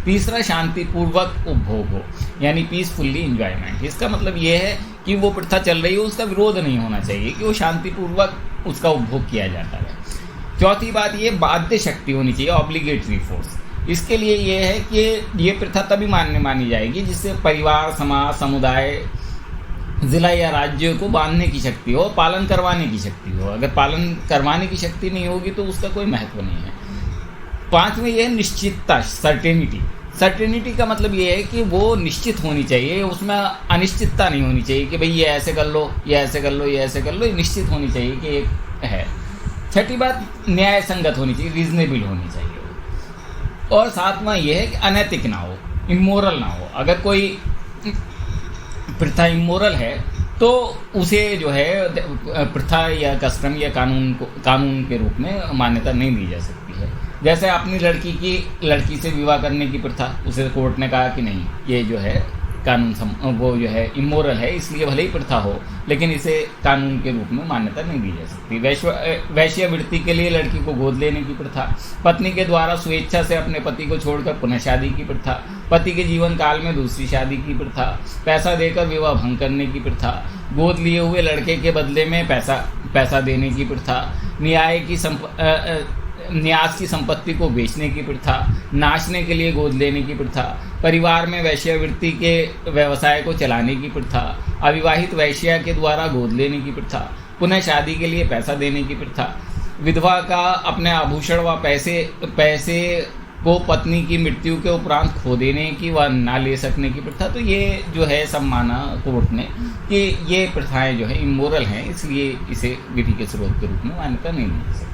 तीसरा शांतिपूर्वक उपभोग हो, यानी पीसफुल्ली इंजॉयमेंट। इसका मतलब ये है कि वो प्रथा चल रही है उसका विरोध नहीं होना चाहिए, कि वो शांतिपूर्वक उसका उपभोग किया जाता है। चौथी बात ये बाध्य शक्ति होनी चाहिए, ऑब्लिगेटरी फोर्स। इसके लिए ये है कि ये प्रथा तभी मान्य मानी जाएगी जिससे परिवार, समाज, समुदाय, जिला या राज्य को बांधने की शक्ति हो, पालन करवाने की शक्ति हो। अगर पालन करवाने की शक्ति नहीं होगी तो उसका कोई महत्व नहीं है। पांचवें ये है निश्चितता, सर्टेनिटी का मतलब ये है कि वो निश्चित होनी चाहिए, उसमें अनिश्चितता नहीं होनी चाहिए कि भाई ये ऐसे कर लो, ये ऐसे कर लो, ये ऐसे कर लो, ये निश्चित होनी चाहिए कि एक है। छठी बात न्याय संगत होनी चाहिए, रीजनेबल होनी चाहिए। और सातवां ये है कि अनैतिक ना हो, इमोरल ना हो। अगर कोई प्रथा इमोरल है तो उसे जो है प्रथा या कस्टम या कानून के रूप में मान्यता नहीं दी जा सकती है। जैसे अपनी लड़की से विवाह करने की प्रथा, उसे कोर्ट ने कहा कि नहीं, ये जो है कानून वो जो है इमोरल है, इसलिए भले ही प्रथा हो लेकिन इसे कानून के रूप में मान्यता नहीं दी जा सकती। वैश्यावृत्ति के लिए लड़की को गोद लेने की प्रथा, पत्नी के द्वारा स्वेच्छा से अपने पति को छोड़कर पुनः शादी की प्रथा, पति के जीवन काल में दूसरी शादी की प्रथा, पैसा देकर विवाह भंग करने की प्रथा, गोद लिए हुए लड़के के बदले में पैसा देने की प्रथा, न्यास की संपत्ति को बेचने की प्रथा, नाचने के लिए गोद लेने की प्रथा, परिवार में वैश्यावृत्ति के व्यवसाय को चलाने की प्रथा, अविवाहित वैश्या के द्वारा गोद लेने की प्रथा, पुनः शादी के लिए पैसा देने की प्रथा, विधवा का अपने आभूषण व पैसे को पत्नी की मृत्यु के उपरांत खो देने की व ना ले सकने की प्रथा। तो ये जो है सब माना कोर्ट ने कि ये प्रथाएं जो है इमोरल हैं, इसलिए इसे विधि के स्रोत के रूप में मान्यता नहीं मिल सकती।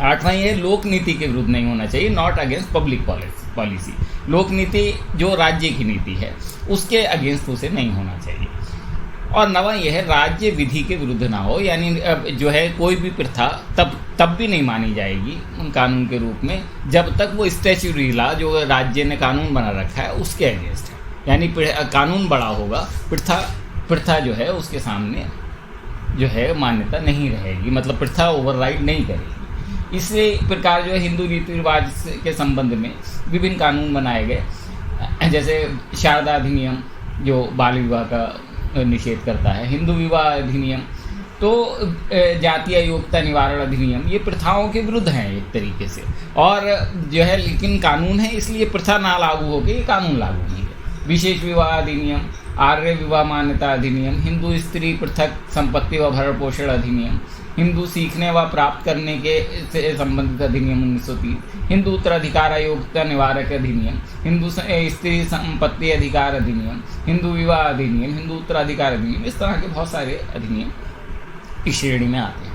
आठवां ये लोक नीति के विरुद्ध नहीं होना चाहिए, नॉट अगेंस्ट पब्लिक पॉलिसी। लोक नीति जो राज्य की नीति है उसके अगेंस्ट उसे नहीं होना चाहिए। और नवा यह है राज्य विधि के विरुद्ध ना हो, यानी जो है कोई भी प्रथा तब भी नहीं मानी जाएगी कानून के रूप में जब तक वो स्टैच्यूटरी लॉ जो राज्य ने कानून बना रखा है उसके अगेंस्ट है। यानी कानून बड़ा होगा, प्रथा जो है उसके सामने जो है मान्यता नहीं रहेगी, मतलब प्रथा ओवरराइड नहीं करेगी। इसी प्रकार जो है हिंदू रीति रिवाज के संबंध में विभिन्न कानून बनाए गए, जैसे शारदा अधिनियम जो बाल विवाह का निषेध करता है, हिंदू विवाह अधिनियम, तो जातीय योग्यता निवारण अधिनियम, ये प्रथाओं के विरुद्ध हैं एक तरीके से, और जो है लेकिन कानून है इसलिए प्रथा ना लागू होकर ये कानून लागू नहीं है। विशेष विवाह अधिनियम, आर्य विवाह मान्यता अधिनियम, हिंदू स्त्री पृथक संपत्ति व भरण पोषण अधिनियम, हिंदू सीखने व प्राप्त करने के से संबंधित अधिनियम 1930, हिंदू उत्तराधिकार योग्यता निवारक अधिनियम, हिंदू स्त्री संपत्ति अधिकार अधिनियम, हिंदू विवाह अधिनियम, हिंदू उत्तराधिकार अधिनियम, इस तरह के बहुत सारे अधिनियम इस श्रेणी में आते हैं।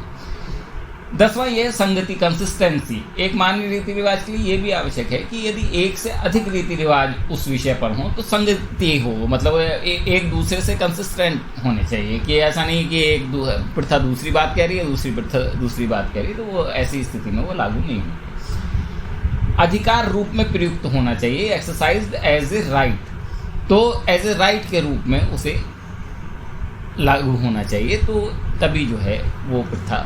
10वां ये संगति, कंसिस्टेंसी। एक मान्य रीति रिवाज के लिए ये भी आवश्यक है कि यदि एक से अधिक रीति रिवाज उस विषय पर हो तो संगति हो, मतलब एक दूसरे से कंसिस्टेंट होने चाहिए, कि ऐसा नहीं कि एक प्रथा दूसरी बात कह रही है, दूसरी प्रथा दूसरी बात कह रही है, तो वो ऐसी स्थिति में वो लागू नहीं होगी। अधिकार रूप में प्रयुक्त होना चाहिए, एक्सरसाइज्ड एज ए राइट, तो एज ए राइट के रूप में उसे लागू होना चाहिए, तो तभी जो है वो प्रथा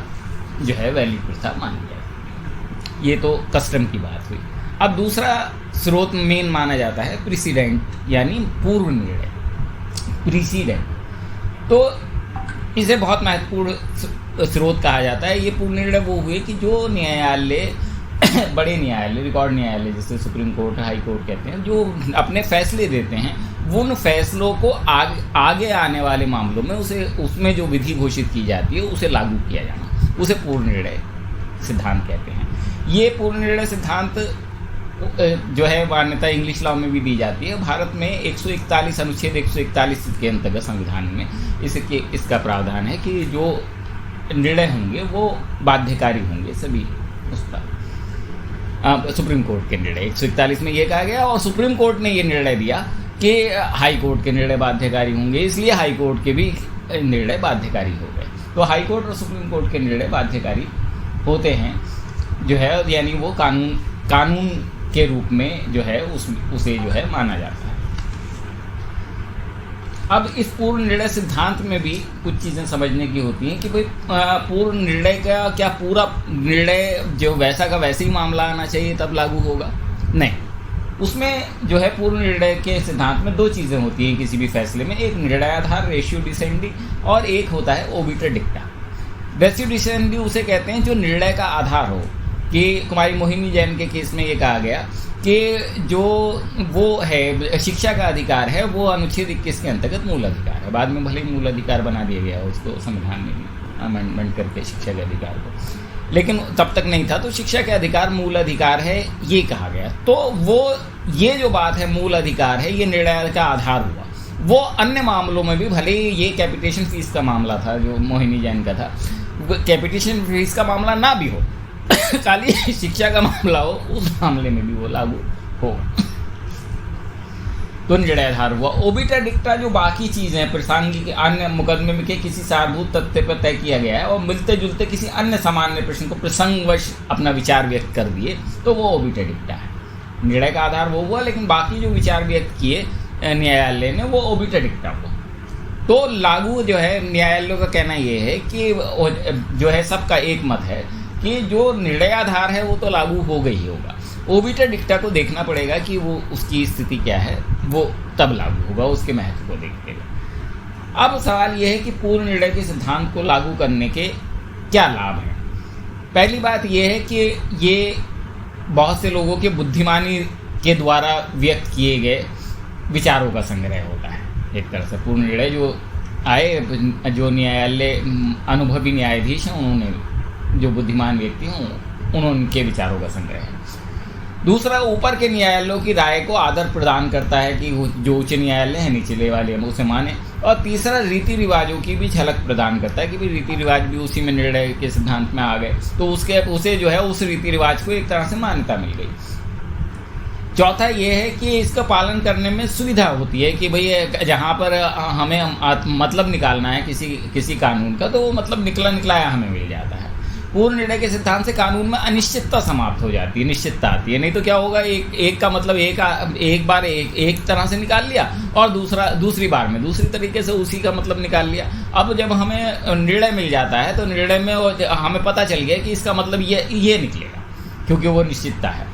जो है वैलिड प्रथा मानी जाएगी। ये तो कस्टम की बात हुई। अब दूसरा स्रोत मेन माना जाता है प्रीसीडेंट, यानी पूर्व निर्णय, प्रीसीडेंट। तो इसे बहुत महत्वपूर्ण स्रोत कहा जाता है। ये पूर्व निर्णय वो हुए कि जो न्यायालय बड़े न्यायालय, रिकॉर्ड न्यायालय जैसे सुप्रीम कोर्ट, हाई कोर्ट कहते हैं, जो अपने फैसले देते हैं, उन फैसलों को आगे आने वाले मामलों में उसमें जो विधि घोषित की जाती है उसे लागू किया जाना, उसे पूर्व निर्णय सिद्धांत कहते हैं। ये पूर्व निर्णय सिद्धांत जो है मान्यता इंग्लिश लॉ में भी दी जाती है। भारत में 141 अनुच्छेद 141 के अंतर्गत संविधान में इसका प्रावधान है कि जो निर्णय होंगे वो बाध्यकारी होंगे सभी उसका। सुप्रीम कोर्ट के निर्णय 141 में ये कहा गया, और सुप्रीम कोर्ट ने ये निर्णय दिया कि हाई कोर्ट के निर्णय बाध्यकारी होंगे, इसलिए हाई कोर्ट के भी निर्णय बाध्यकारी हो गए। तो हाई कोर्ट और सुप्रीम कोर्ट के निर्णय बाध्यकारी होते हैं जो है, यानी वो कानून के रूप में जो है उसे जो है माना जाता है। अब इस पूर्व निर्णय सिद्धांत में भी कुछ चीज़ें समझने की होती हैं कि भाई पूर्व निर्णय का क्या पूरा निर्णय जो वैसा का वैसे ही मामला आना चाहिए तब लागू होगा? नहीं, उसमें जो है पूर्व निर्णय के सिद्धांत में दो चीज़ें होती हैं किसी भी फैसले में, एक निर्णयाधार रेशियो डिसेंडी और एक होता है ओबिटर डिक्टा। रेशियो डिसेंडी उसे कहते हैं जो निर्णय का आधार हो, कि कुमारी मोहिनी जैन के केस में ये कहा गया कि जो वो है शिक्षा का अधिकार है वो अनुच्छेद 21 के अंतर्गत मूल अधिकार है। बाद में भले ही मूल अधिकार बना दिया गया उसको संविधान में भी अमेंडमेंट करके शिक्षा के अधिकार को, लेकिन तब तक नहीं था। तो शिक्षा के अधिकार मूल अधिकार है ये कहा गया। तो वो ये जो बात है मूल अधिकार है ये निर्णय का आधार हुआ। वो अन्य मामलों में भी भले ही ये कैपिटेशन फीस का मामला था जो मोहिनी जैन का था, कैपिटेशन फीस का मामला ना भी हो खाली शिक्षा का मामला हो, उस मामले में भी वो लागू हो तो निर्णयाधार हुआ। ओबिटर डिक्टा जो बाकी चीज़ें प्रासंगिक अन्य मुकदमे में के किसी सारभूत तथ्य पर तय किया गया है और मिलते जुलते किसी अन्य सामान्य प्रश्न को प्रसंगवश अपना विचार व्यक्त कर दिए तो वो ओबिटर डिक्टा है। निर्णय का आधार वो हुआ, लेकिन बाकी जो विचार व्यक्त किए न्यायालय ने वो ओबिटर डिक्टा हुआ। तो लागू जो है न्यायालयों का कहना ये है कि जो है सबका एक मत है कि जो निर्णयाधार है वो तो लागू हो गई होगा। ओबिटर डिक्टा को देखना पड़ेगा कि वो उसकी स्थिति क्या है, वो तब लागू होगा उसके महत्व को देखते हुए। अब सवाल ये है कि पूर्व निर्णय के सिद्धांत को लागू करने के क्या लाभ हैं। पहली बात ये है कि ये बहुत से लोगों के बुद्धिमानी के द्वारा व्यक्त किए गए विचारों का संग्रह होता है। एक तरह से पूर्व निर्णय जो आए, जो न्यायालय अनुभवी न्यायाधीश हैं उन्होंने, जो बुद्धिमान व्यक्ति हों उनके विचारों का संग्रह है। दूसरा, ऊपर के न्यायालयों की राय को आदर प्रदान करता है कि जो उच्च न्यायालय है निचले वाले हम उसे माने। और तीसरा, रीति रिवाजों की भी झलक प्रदान करता है कि भाई रीति रिवाज भी उसी में निर्णय के सिद्धांत में आ गए तो उसे जो है उस रीति रिवाज को एक तरह से मान्यता मिल गई। चौथा ये है कि इसका पालन करने में सुविधा होती है कि भाई जहाँ पर हमें मतलब निकालना है किसी कानून का तो वो मतलब निकला हमें मिल जाता है। पूर्ण निर्णय के सिद्धांत से कानून में अनिश्चितता समाप्त हो जाती है, निश्चितता आती है। नहीं तो क्या होगा, एक का मतलब एक बार एक तरह से निकाल लिया और दूसरी बार में दूसरी तरीके से उसी का मतलब निकाल लिया। अब जब हमें निर्णय मिल जाता है तो निर्णय में हमें पता चल गया कि इसका मतलब ये निकलेगा, क्योंकि वो निश्चितता है।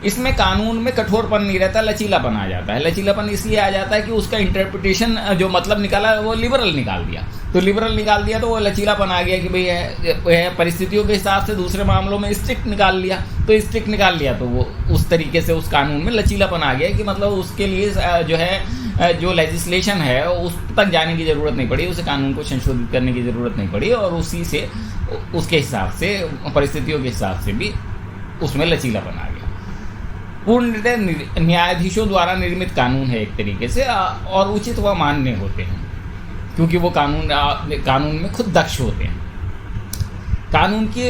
इसमें कानून में कठोरपन नहीं रहता, लचीलापन आ जाता है। लचीलापन इसलिए आ जाता है कि उसका इंटरप्रिटेशन जो मतलब निकाला वो लिबरल निकाल दिया, तो लिबरल निकाल दिया तो वो लचीलापन आ गया कि भाई है परिस्थितियों के हिसाब से। दूसरे मामलों में स्ट्रिक्ट निकाल लिया, तो स्ट्रिक्ट निकाल लिया तो वो उस तरीके से उस कानून में लचीलापन आ गया कि मतलब उसके लिए जो है जो लेजिस्लेशन है उस तक जाने की ज़रूरत नहीं पड़ी, उसे कानून को संशोधित करने की ज़रूरत नहीं पड़ी, और उसी से उसके हिसाब से परिस्थितियों के हिसाब से भी उसमें लचीलापन आ गया। पूर्ण निर्णय न्यायाधीशों द्वारा निर्मित कानून है एक तरीके से, और उचित व मान्य होते हैं क्योंकि वो कानून में खुद दक्ष होते हैं। कानून की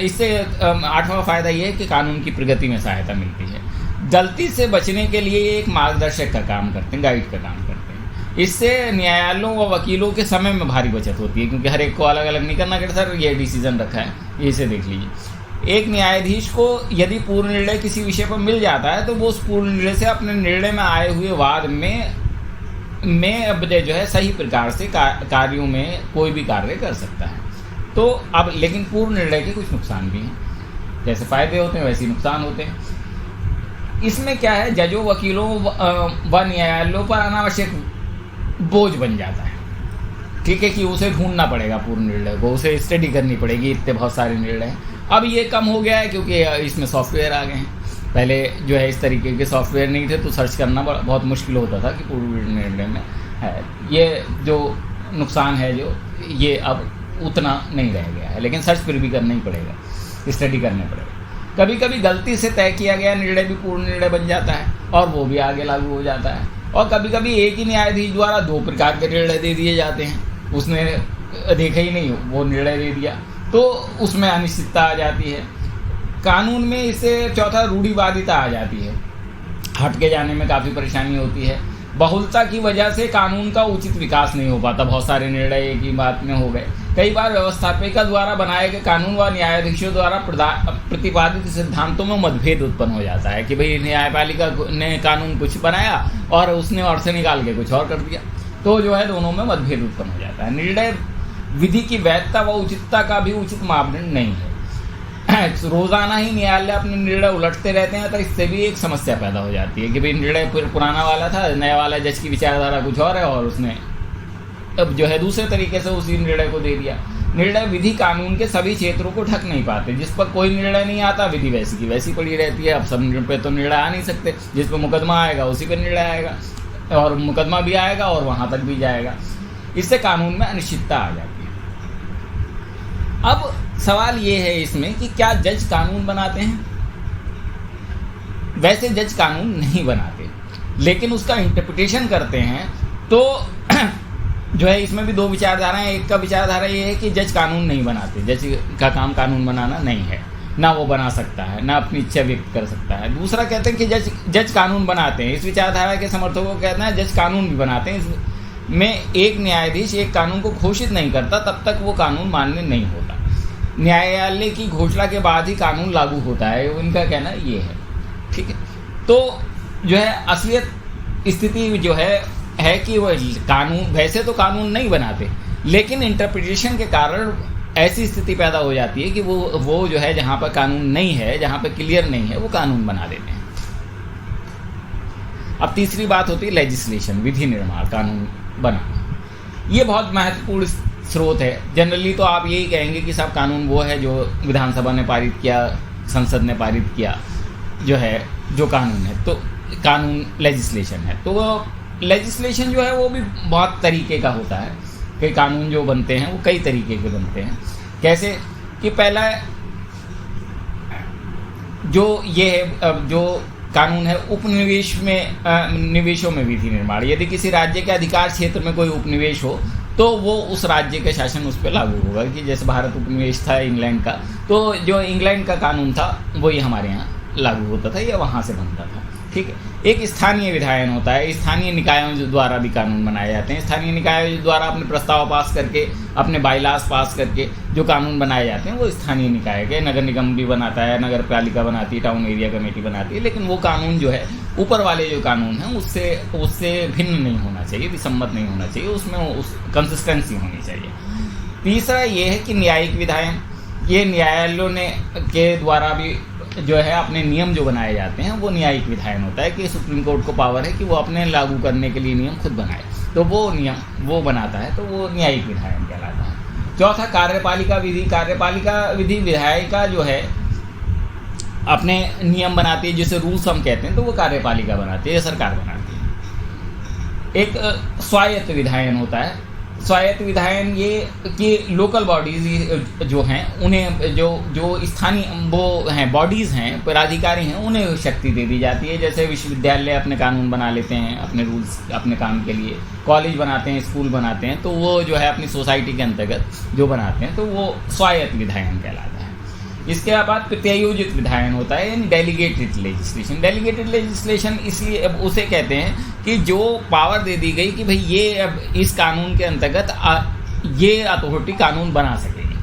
इससे 8वां फायदा ये है कि कानून की प्रगति में सहायता मिलती है। गलती से बचने के लिए एक मार्गदर्शक का काम करते हैं, गाइड का काम करते हैं। इससे न्यायालयों व वकीलों के समय में भारी बचत होती है, क्योंकि हर एक को अलग अलग नहीं करना कि सर ये डिसीजन रखा है, इसे देख लीजिए। एक न्यायाधीश को यदि पूर्ण निर्णय किसी विषय पर मिल जाता है तो वो उस पूर्ण निर्णय से अपने निर्णय में आए हुए वाद में अब जो है सही प्रकार से कार्यों में कोई भी कार्य कर सकता है। तो अब लेकिन पूर्ण निर्णय के कुछ नुकसान भी हैं, जैसे फायदे होते हैं वैसे ही नुकसान होते हैं। इसमें क्या है, जजों वकीलों व न्यायालयों पर अनावश्यक बोझ बन जाता है। ठीक है कि उसे ढूंढना पड़ेगा पूर्ण निर्णय को, उसे स्टडी करनी पड़ेगी, इतने बहुत सारे निर्णय हैं। अब ये कम हो गया है क्योंकि इसमें सॉफ्टवेयर आ गए हैं। पहले जो है इस तरीके के सॉफ्टवेयर नहीं थे तो सर्च करना बहुत मुश्किल होता था कि पूर्ण निर्णय में है। ये जो नुकसान है जो ये अब उतना नहीं रह गया है, लेकिन सर्च फिर भी करना ही पड़ेगा, स्टडी करने पड़ेगा। कभी कभी गलती से तय किया गया निर्णय भी पूर्ण निर्णय बन जाता है और वो भी आगे लागू हो जाता है। और कभी कभी एक ही न्यायाधीश द्वारा 2 प्रकार के निर्णय दे दिए जाते हैं, उसने देखा ही नहीं वो निर्णय दे दिया, तो उसमें अनिश्चितता आ जाती है। कानून में इससे चौथा रूढ़िवादिता आ जाती है, हट के जाने में काफ़ी परेशानी होती है। बहुलता की वजह से कानून का उचित विकास नहीं हो पाता, बहुत सारे निर्णय एक ही बात में हो गए। कई बार व्यवस्थापिका द्वारा बनाए गए कानून व न्यायाधीशों द्वारा प्रतिपादित सिद्धांतों में मतभेद उत्पन्न हो जाता है कि भाई न्यायपालिका ने कानून कुछ बनाया और उसने और से निकाल के कुछ और कर दिया, तो जो है दोनों में मतभेद उत्पन्न हो जाता है। निर्णय विधि की वैधता व उचितता का भी उचित मापदंड नहीं है। रोजाना ही न्यायालय अपने निर्णय उलटते रहते हैं, तो इससे भी एक समस्या पैदा हो जाती है कि भाई निर्णय पुराना वाला था, नया वाला जज की विचारधारा कुछ और है और उसने अब जो है दूसरे तरीके से उसी निर्णय को दे दिया। निर्णय विधि कानून के सभी क्षेत्रों को ढक नहीं पाते। जिस पर कोई निर्णय नहीं आता विधि वैसी की वैसी पड़ी रहती है। अब सब पे तो निर्णय आ नहीं सकते, जिस पर मुकदमा आएगा उसी पर निर्णय आएगा, और मुकदमा भी आएगा और वहाँ तक भी जाएगा। इससे कानून में अनिश्चितता आ जाती है। अब सवाल ये है इसमें कि क्या जज कानून बनाते हैं? वैसे जज कानून नहीं बनाते, लेकिन उसका इंटरप्रिटेशन करते हैं। तो जो है इसमें भी 2 विचारधाराएं। एक का विचारधारा ये है कि जज कानून नहीं बनाते, जज का काम कानून बनाना नहीं है, ना वो बना सकता है, ना अपनी इच्छा व्यक्त कर सकता है। दूसरा कहते हैं कि जज कानून बनाते हैं। इस विचारधारा के समर्थकों को कहना है जज कानून भी बनाते हैं। इसमें एक न्यायाधीश एक कानून को घोषित नहीं करता तब तक वो कानून मान्य नहीं होता। न्यायालय की घोषणा के बाद ही कानून लागू होता है, उनका कहना ये है। ठीक है, तो जो है असलियत स्थिति जो है कि वो कानून वैसे तो कानून नहीं बनाते, लेकिन इंटरप्रिटेशन के कारण ऐसी स्थिति पैदा हो जाती है कि वो जो है जहाँ पर कानून नहीं है, जहाँ पर क्लियर नहीं है, वो कानून बना देते हैं। अब तीसरी बात होती है लेजिस्लेशन, विधि निर्माण, कानून बनाना। ये बहुत महत्वपूर्ण स्रोत है। जनरली तो आप यही कहेंगे कि सब कानून वो है जो विधानसभा ने पारित किया, संसद ने पारित किया, जो कानून है, तो कानून लेजिस्लेशन है। तो वो लेजिस्लेशन जो है वो भी बहुत तरीके का होता है। कई कानून जो बनते हैं वो कई तरीके के बनते हैं। कैसे कि पहला जो ये है, जो कानून है उपनिवेश में निवेशों में विधि निर्माण। यदि किसी राज्य के अधिकार क्षेत्र में कोई उपनिवेश हो तो वो उस राज्य के शासन उस पर लागू होगा। कि जैसे भारत उपनिवेश था इंग्लैंड का, तो जो इंग्लैंड का कानून था वही हमारे यहाँ लागू होता था या वहाँ से बनता था। ठीक है। एक स्थानीय विधायन होता है, स्थानीय निकायों द्वारा भी कानून बनाए जाते हैं। स्थानीय निकायों द्वारा अपने प्रस्ताव पास करके, अपने बाईलास पास करके जो कानून बनाए जाते हैं वो स्थानीय निकाय के, नगर निगम भी बनाता है, नगर पालिका बनाती है, टाउन एरिया कमेटी बनाती है, लेकिन वो कानून जो है ऊपर वाले जो कानून हैं उससे भिन्न नहीं होना चाहिए, विसम्मत नहीं होना चाहिए, उसमें उस कंसिस्टेंसी होनी चाहिए। तीसरा ये है कि न्यायिक विधायन, ये न्यायालयों के द्वारा भी जो है अपने नियम जो बनाए जाते हैं वो न्यायिक विधायन होता है कि सुप्रीम कोर्ट को पावर है कि वो अपने लागू करने के लिए नियम खुद बनाए, तो वो नियम वो बनाता है, तो वो न्यायिक विधायन कहलाता है। चौथा कार्यपालिका विधि। कार्यपालिका विधि विधायिका जो है अपने नियम बनाती है, जिसे रूल्स हम कहते हैं, तो वो कार्यपालिका बनाती है, सरकार बनाती है। एक स्वायत्त विधायन होता है। स्वायत्त विधायन ये कि लोकल बॉडीज जो हैं उन्हें जो स्थानीय वो हैं बॉडीज़ हैं, पदाधिकारी हैं, उन्हें शक्ति दे दी जाती है। जैसे विश्वविद्यालय अपने कानून बना लेते हैं अपने रूल्स अपने काम के लिए, कॉलेज बनाते हैं, स्कूल बनाते हैं, तो वो जो है अपनी सोसाइटी के अंतर्गत जो बनाते हैं तो वो स्वायत्त विधायन कहलाता है। इसके बाद प्रत्यायोजित विधायन होता है, यानी डेलीगेटेड लेजिस्लेशन। डेलीगेटेड लेजिस्लेशन इसलिए अब उसे कहते हैं कि जो पावर दे दी गई कि भाई ये अब इस कानून के अंतर्गत ये अथॉरिटी कानून बना सकेगी,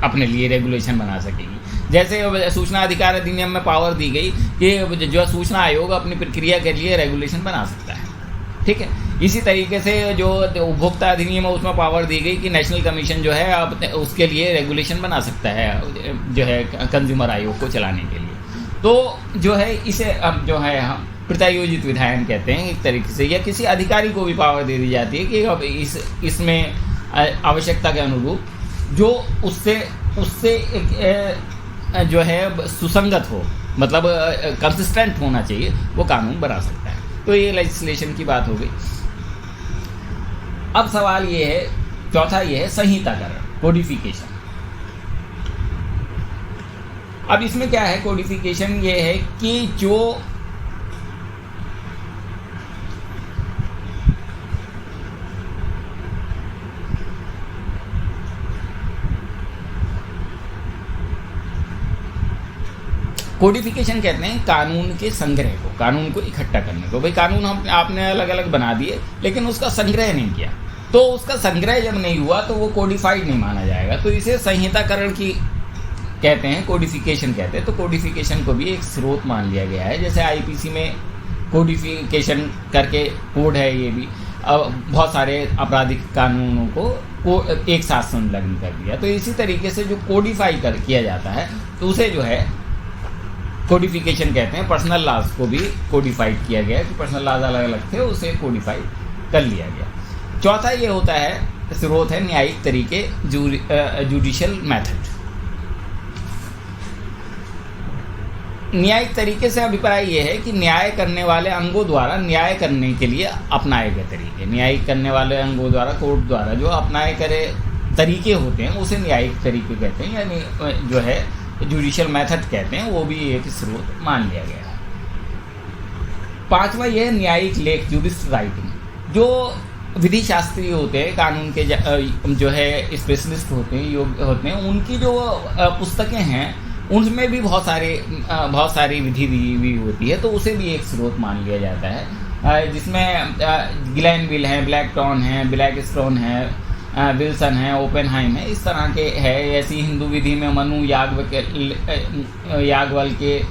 अपने लिए रेगुलेशन बना सकेगी। जैसे सूचना अधिकार अधिनियम में पावर दी गई कि जो सूचना आयोग अपनी प्रक्रिया के लिए रेगुलेशन बना सकता है, ठीक है। इसी तरीके से जो उपभोक्ता अधिनियम है उसमें पावर दी गई कि नेशनल कमीशन जो है अब उसके लिए रेगुलेशन बना सकता है जो है कंज्यूमर आयोग को चलाने के लिए। तो जो है इसे अब जो है हम प्रत्यायोजित विधायन कहते हैं एक तरीके से, या किसी अधिकारी को भी पावर दे दी जाती है कि अब इसमें आवश्यकता के अनुरूप जो उससे जो है सुसंगत हो, मतलब कंसिस्टेंट होना चाहिए, वो कानून बना सकता है। तो ये लेजिस्लेशन की बात हो गई। अब सवाल ये है, चौथा ये है संहिताकरण, कोडिफिकेशन। अब इसमें क्या है, कोडिफिकेशन ये है कि जो कोडिफिकेशन कहते हैं कानून के संग्रह को, कानून को इकट्ठा करने को। भाई कानून आपने अलग अलग बना दिए लेकिन उसका संग्रह नहीं किया, तो उसका संग्रह जब नहीं हुआ तो वो कोडिफाइड नहीं माना जाएगा, तो इसे संहिताकरण की कहते हैं, कोडिफिकेशन कहते हैं। तो कोडिफिकेशन को भी एक स्रोत मान लिया गया है। जैसे आईपीसी में कोडिफिकेशन करके कोड है, ये भी अब बहुत सारे आपराधिक कानूनों को एक साथ संलग्न कर दिया। तो इसी तरीके से जो कोडिफाई किया जाता है तो उसे जो है कोडिफिकेशन कहते हैं। पर्सनल लॉज को भी कोडिफाइड किया गया कि पर्सनल लॉज अलग अलग थे, उसे कोडिफाई कर लिया गया। चौथा ये होता है, स्रोत है न्यायिक तरीके, जुडिशियल मेथड। न्यायिक तरीके से अभिप्राय ये है कि न्याय करने वाले अंगों द्वारा न्याय करने के लिए अपनाए गए तरीके, न्यायिक करने वाले अंगों द्वारा, कोर्ट द्वारा जो अपनाए करे तरीके होते हैं उसे न्यायिक तरीके कहते हैं, यानी जो है जुडिशियल मेथड कहते हैं, वो भी एक स्रोत मान लिया गया है। पांचवा यह न्यायिक लेख, जुडिस राइटिंग। जो विधि शास्त्री होते हैं, कानून के जो है स्पेशलिस्ट होते हैं, योग्य होते हैं, उनकी जो पुस्तकें हैं उनमें भी बहुत सारी विधि दी हुई होती है, तो उसे भी एक स्रोत मान लिया जाता है, जिसमें ग्लेनविल है, ब्लैकटॉन है, ब्लैकस्टोन है, विल्सन है, ओपेनहाइम है, इस तरह के है। ऐसी हिंदू विधि में मनु, याज्ञवल्क्य के,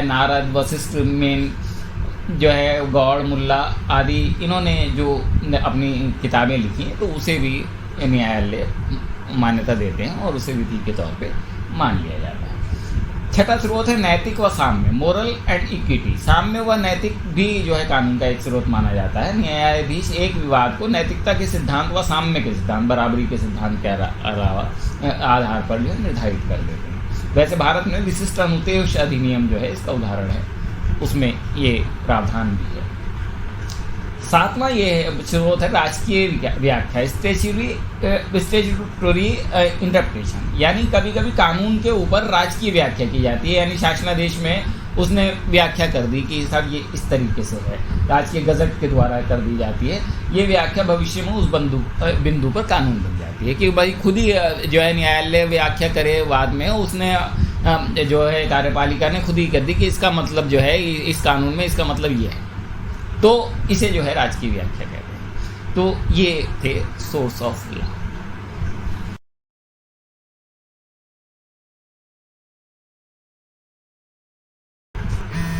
नारद, वशिष्ठ में जो है गौड़, मुल्ला आदि, इन्होंने जो अपनी किताबें लिखी हैं तो उसे भी न्यायालय मान्यता देते हैं और उसे विधि के तौर पे मान लिया जाता है। छठा स्रोत है नैतिक व साम्य, मोरल एंड इक्विटी। साम्य व नैतिक भी जो है कानून का एक स्रोत माना जाता है। न्यायाधीश एक विवाद को नैतिकता के सिद्धांत व साम्य के सिद्धांत, बराबरी के सिद्धांत के आधार पर जो है निर्धारित कर देते हैं। वैसे भारत में विशिष्ट अनुदेश अधिनियम जो है इसका उदाहरण है, उसमें ये प्रावधान भी है। सातवां ये स्रोत है राजकीय व्याख्या, स्टैट्यूटरी इंटरप्रिटेशन, यानी कभी कभी कानून के ऊपर राजकीय व्याख्या की जाती है, यानी शासनादेश में उसने व्याख्या कर दी कि साहब ये इस तरीके से है, राजकीय गजट के द्वारा कर दी जाती है। ये व्याख्या भविष्य में उस बिंदु पर कानून बन जाती है कि भाई खुद ही जो है न्यायालय व्याख्या करे, बाद में उसने जो है कार्यपालिका ने खुद ही कर दी कि इसका मतलब जो है इस कानून में इसका मतलब ये है, तो इसे जो है राजकीय व्याख्या कहते हैं। तो ये थे सोर्स ऑफ लॉ।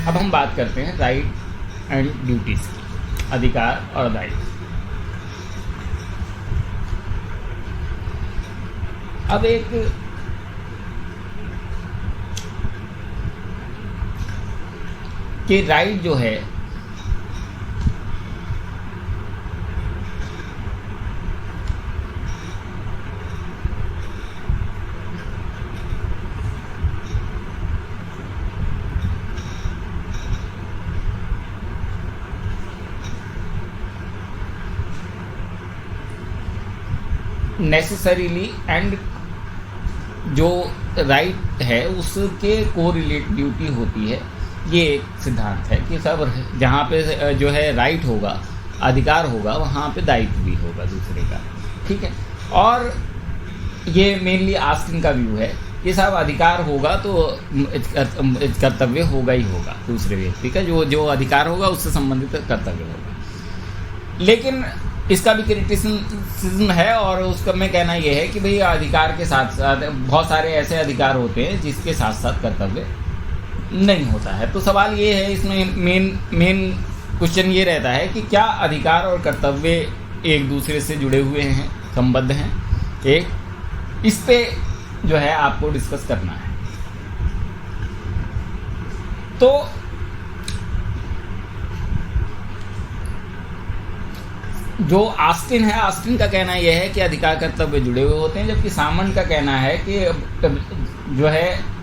अब हम बात करते हैं राइट एंड ड्यूटीज की, अधिकार और दायित्व। अब एक कि राइट जो है नेसेसरीली एंड जो राइट है उसके कोरिलेट ड्यूटी होती है, ये एक सिद्धांत है कि सब जहाँ पे जो है राइट होगा, अधिकार होगा, वहाँ पे दायित्व भी होगा दूसरे का, ठीक है। और ये मेनली आस्टिन का व्यू है कि सब अधिकार होगा तो कर्तव्य होगा ही होगा, दूसरे व्यक्ति का जो अधिकार होगा उससे संबंधित कर्तव्य होगा। लेकिन इसका भी क्रिटिसिज्म है और उसका मैं कहना यह है कि भाई अधिकार के साथ साथ बहुत सारे ऐसे अधिकार होते हैं जिसके साथ साथ कर्तव्य नहीं होता है। तो सवाल ये है, इसमें मेन क्वेश्चन ये रहता है कि क्या अधिकार और कर्तव्य एक दूसरे से जुड़े हुए हैं, संबद्ध हैं? एक इस पे जो है आपको डिस्कस करना है। तो जो आस्टिन है, आस्टिन का कहना यह है कि अधिकार कर्तव्य जुड़े हुए होते हैं, जबकि सामन का कहना है कि जो है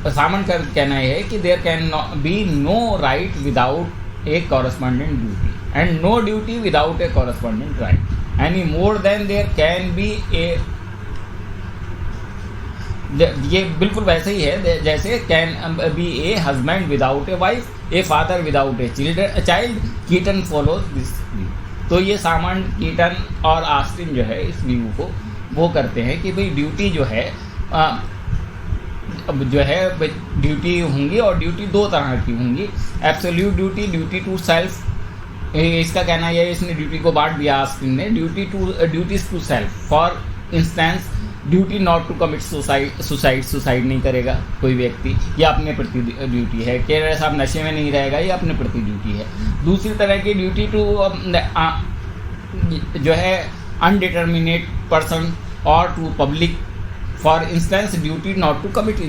सामन का कहना यह है कि there can be no right without a correspondent duty and no duty without a correspondent right any more than there can be a. ये बिल्कुल वैसे ही है जैसे can be a husband without a wife, a father without a child, Keeton follows this view. तो ये सामन, Keaton और Austen जो है इस व्यू को वो करते हैं कि भाई ड्यूटी जो है ड्यूटी होंगी और ड्यूटी दो तरह की होंगी, absolute duty, duty to self. इसका कहना यह है, इसने ड्यूटी को बांट दिया आस्टिन ने, duties to self. For instance duty not to commit suicide नहीं करेगा कोई व्यक्ति, यह अपने प्रति ड्यूटी है। कह रहे साहब नशे में नहीं रहेगा, ये अपने प्रति ड्यूटी है। दूसरी तरह की ड्यूटी टू जो है अनडिटर्मिनेट पर्सन और to public. For instance duty not to commit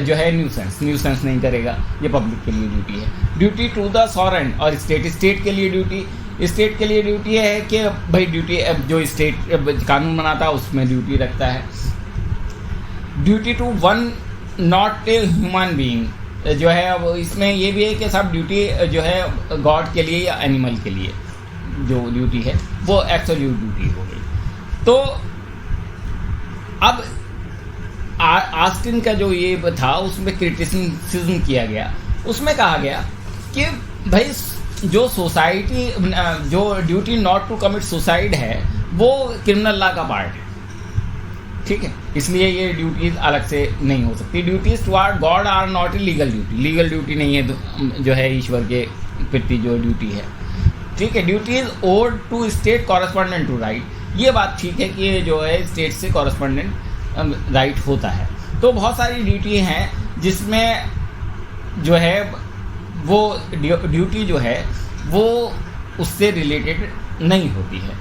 जो है न्यूसेंस नहीं करेगा, ये पब्लिक के लिए ड्यूटी है। ड्यूटी टू द सॉवरेन और स्टेट के लिए ड्यूटी है कि भाई ड्यूटी जो स्टेट कानून बनाता है उसमें ड्यूटी रखता है। Duty to one not a human being जो है, अब इसमें ये भी है कि सब ड्यूटी जो है गॉड के लिए या एनिमल के लिए जो ड्यूटी है वो एब्सोल्यूट ड्यूटी हो गई। तो अब आस्टिन का जो ये था उसमें क्रिटिसिज्म किया गया, उसमें कहा गया कि भाई जो सोसाइटी जो duty not to commit suicide है वो क्रिमिनल लॉ का पार्ट है, ठीक है। इसलिए ये ड्यूटीज अलग से नहीं हो सकती। Duties toward God are not a legal duty नहीं है जो है ईश्वर के प्रति जो ड्यूटी है, ठीक है। Duties owed to state correspondent to right, ये बात ठीक है कि जो है स्टेट से कॉरस्पॉन्डेंट राइट होता है। तो बहुत सारी ड्यूटी हैं जिसमें जो है वो ड्यूटी जो है वो उससे रिलेटेड नहीं होती है।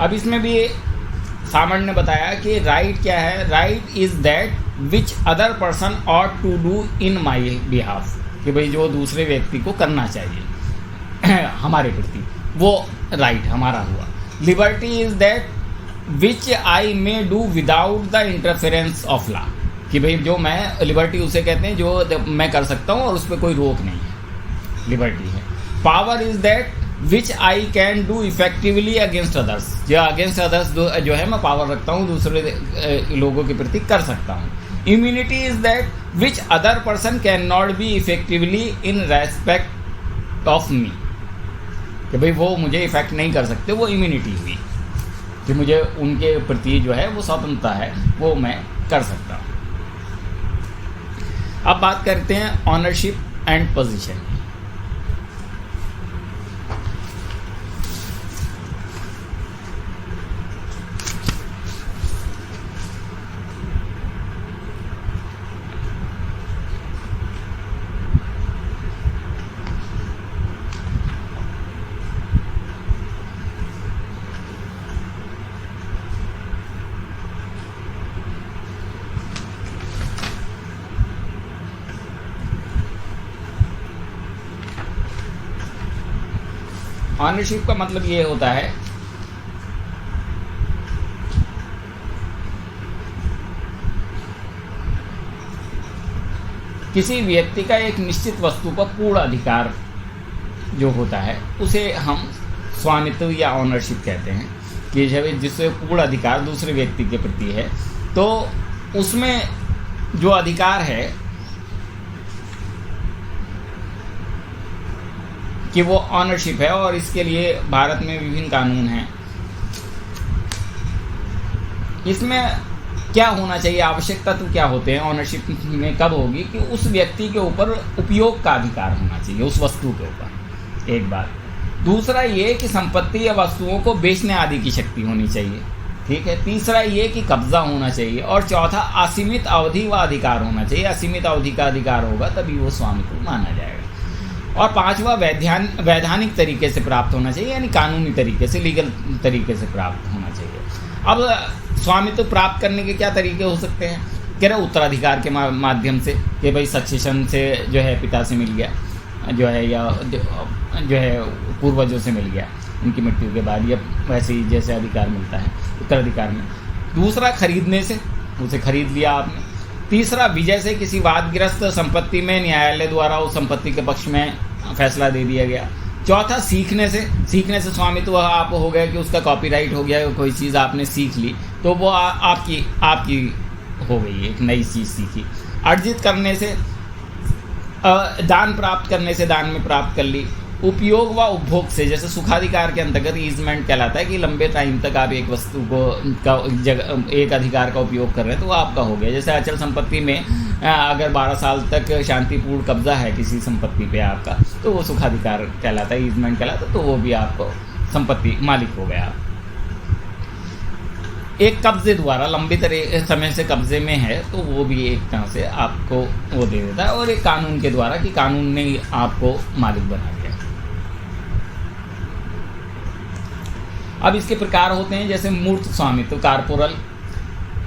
अब इसमें भी सामन ने बताया कि राइट क्या है। Right is that which other person ought to do in my behalf, कि भाई जो दूसरे व्यक्ति को करना चाहिए हमारे प्रति, वो राइट हमारा हुआ। Liberty is that which I may do without the interference of law, कि भाई जो मैं, लिबर्टी उसे कहते हैं जो मैं कर सकता हूँ और उस पर कोई रोक नहीं है, लिबर्टी है। Power is that which I can do effectively against others, जो अगेंस्ट अदर्स जो है मैं पावर रखता हूँ, दूसरे लोगों के प्रति कर सकता हूँ। Immunity is that which other person can not be effectively in respect of me, कि भाई वो मुझे इफेक्ट नहीं कर सकते, वो इम्यूनिटी हुई कि मुझे उनके प्रति जो है वो स्वतंत्रता है, वो मैं कर सकता हूँ। अब बात करते हैं ऑनरशिप एंड पोजीशन। ऑनरशिप का मतलब ये होता है किसी व्यक्ति का एक निश्चित वस्तु पर पूर्ण अधिकार जो होता है उसे हम स्वामित्व या ऑनरशिप कहते हैं, कि जब जिससे पूर्ण अधिकार दूसरे व्यक्ति के प्रति है तो उसमें जो अधिकार है कि वो ऑनरशिप है। और इसके लिए भारत में विभिन्न कानून हैं। इसमें क्या होना चाहिए, आवश्यक तत्व क्या होते हैं ऑनरशिप में, कब होगी कि उस व्यक्ति के ऊपर उपयोग का अधिकार होना चाहिए, उस वस्तु के ऊपर, एक बात। दूसरा ये कि संपत्ति या वस्तुओं को बेचने आदि की शक्ति होनी चाहिए, ठीक है। तीसरा ये कि कब्जा होना चाहिए। और चौथा असीमित अवधि व अधिकार होना चाहिए। असीमित अवधि का अधिकार होगा तभी वो स्वामित्व माना जाएगा। और पांचवा वैधानिक तरीके से प्राप्त होना चाहिए, यानी कानूनी तरीके से, लीगल तरीके से प्राप्त होना चाहिए। अब स्वामित्व प्राप्त करने के क्या तरीके हो सकते हैं, कह रहे उत्तराधिकार के माध्यम से, कि भाई सक्सेशन से जो है पिता से मिल गया जो है, या जो है पूर्वजों से मिल गया उनकी मृत्यु के बाद, या वैसे ही जैसे अधिकार मिलता है उत्तराधिकार में। दूसरा खरीदने से, उसे खरीद लिया आपने। तीसरा विजय से, किसी वादग्रस्त संपत्ति में न्यायालय द्वारा उस संपत्ति के पक्ष में फैसला दे दिया गया। चौथा सीखने से स्वामित्व आप हो गया कि उसका कॉपीराइट हो गया, कोई चीज़ आपने सीख ली तो वो आपकी हो गई, एक नई चीज़ सीखी। अर्जित करने से, दान प्राप्त करने से दान में प्राप्त कर ली। उपयोग व उपभोग से, जैसे सुखाधिकार के अंतर्गत ईजमेंट कहलाता है कि लंबे टाइम तक आप एक वस्तु को एक अधिकार का उपयोग कर रहे हैं तो वो आपका हो गया। जैसे अचल संपत्ति में अगर 12 साल तक शांतिपूर्ण कब्जा है किसी संपत्ति पे आपका, तो वो सुखाधिकार कहलाता है, ईजमेंट कहलाता है, तो वो भी आपको संपत्ति मालिक हो गया। एक कब्जे द्वारा लंबे समय से कब्जे में है तो वो भी एक तरह से आपको वो दे देता है। और एक कानून के द्वारा कि कानून ने आपको मालिक बना दिया। अब इसके प्रकार होते हैं, जैसे मूर्त स्वामित्व, कारपोरल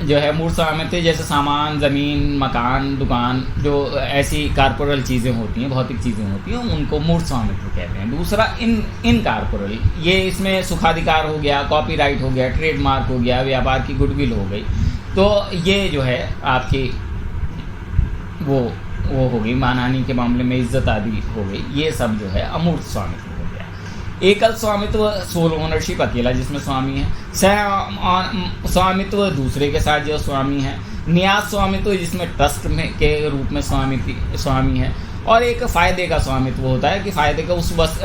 जो है मूर्त स्वामित्व, जैसे सामान, ज़मीन, मकान, दुकान, जो ऐसी कारपोरल चीज़ें होती हैं, भौतिक चीज़ें होती हैं, उनको मूर्त स्वामित्व कहते हैं। दूसरा इन कारपोरल, ये इसमें सुखाधिकार हो गया, कॉपीराइट हो गया, ट्रेडमार्क हो गया, व्यापार की गुडविल हो गई, तो ये जो है आपकी वो हो गई, मानहानि के मामले में इज्जत आदि हो गई, ये सब जो है अमूर्त स्वामित्व। एकल स्वामित्व, सोल ओनरशिप, अकेला जिसमें स्वामी है। सह स्वामित्व, दूसरे के साथ जो स्वामी है। न्यास स्वामित्व, जिसमें ट्रस्ट में के रूप में स्वामी है। और एक फ़ायदे का स्वामित्व होता है कि फ़ायदे का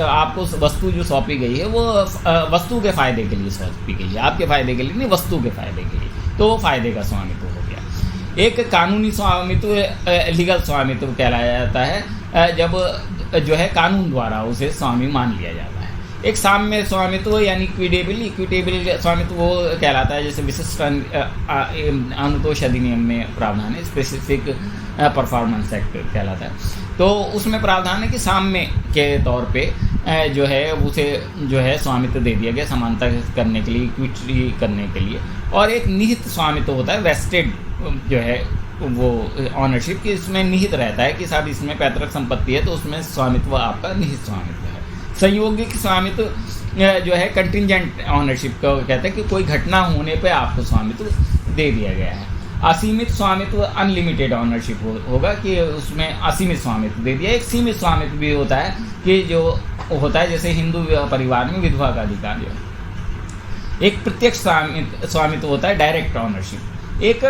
आपको वस्तु जो सौंपी गई है वो वस्तु के फ़ायदे के लिए सौंपी गई है, आपके फ़ायदे के लिए नहीं, वस्तु के फ़ायदे के लिए, तो वो फ़ायदे का स्वामित्व हो गया। एक कानूनी स्वामित्व, लीगल स्वामित्व कहलाया जाता है, जब जो है कानून द्वारा उसे स्वामी मान लिया जाता है। एक साम्य स्वामित्व यानी इक्विटेबल स्वामित्व वो कहलाता है, जैसे विशिष्ट अनुतोष अधिनियम में प्रावधान है, स्पेसिफिक परफॉर्मेंस एक्ट कहलाता है। तो उसमें प्रावधान है कि साम्य के तौर पे जो है उसे जो है स्वामित्व दे दिया गया, समानता करने के लिए, इक्विटी करने के लिए। और एक निहित स्वामित्व होता है, वेस्टेड जो है वो ऑनरशिप, कि इसमें निहित रहता है कि साहब इसमें पैतृक संपत्ति है तो उसमें स्वामित्व आपका निहित स्वामित्व है। संयोगिक स्वामित्व जो है कंटिंजेंट ऑनरशिप को कहते हैं कि कोई घटना होने पे आपको स्वामित्व दे दिया गया है। असीमित स्वामित्व अनलिमिटेड ऑनरशिप होगा कि उसमें असीमित स्वामित्व दे दिया। एक सीमित स्वामित्व भी होता है कि जो होता है जैसे हिंदू परिवार में विधवा का अधिकार जो है। एक प्रत्यक्ष स्वामित्व होता है डायरेक्ट ऑनरशिप। एक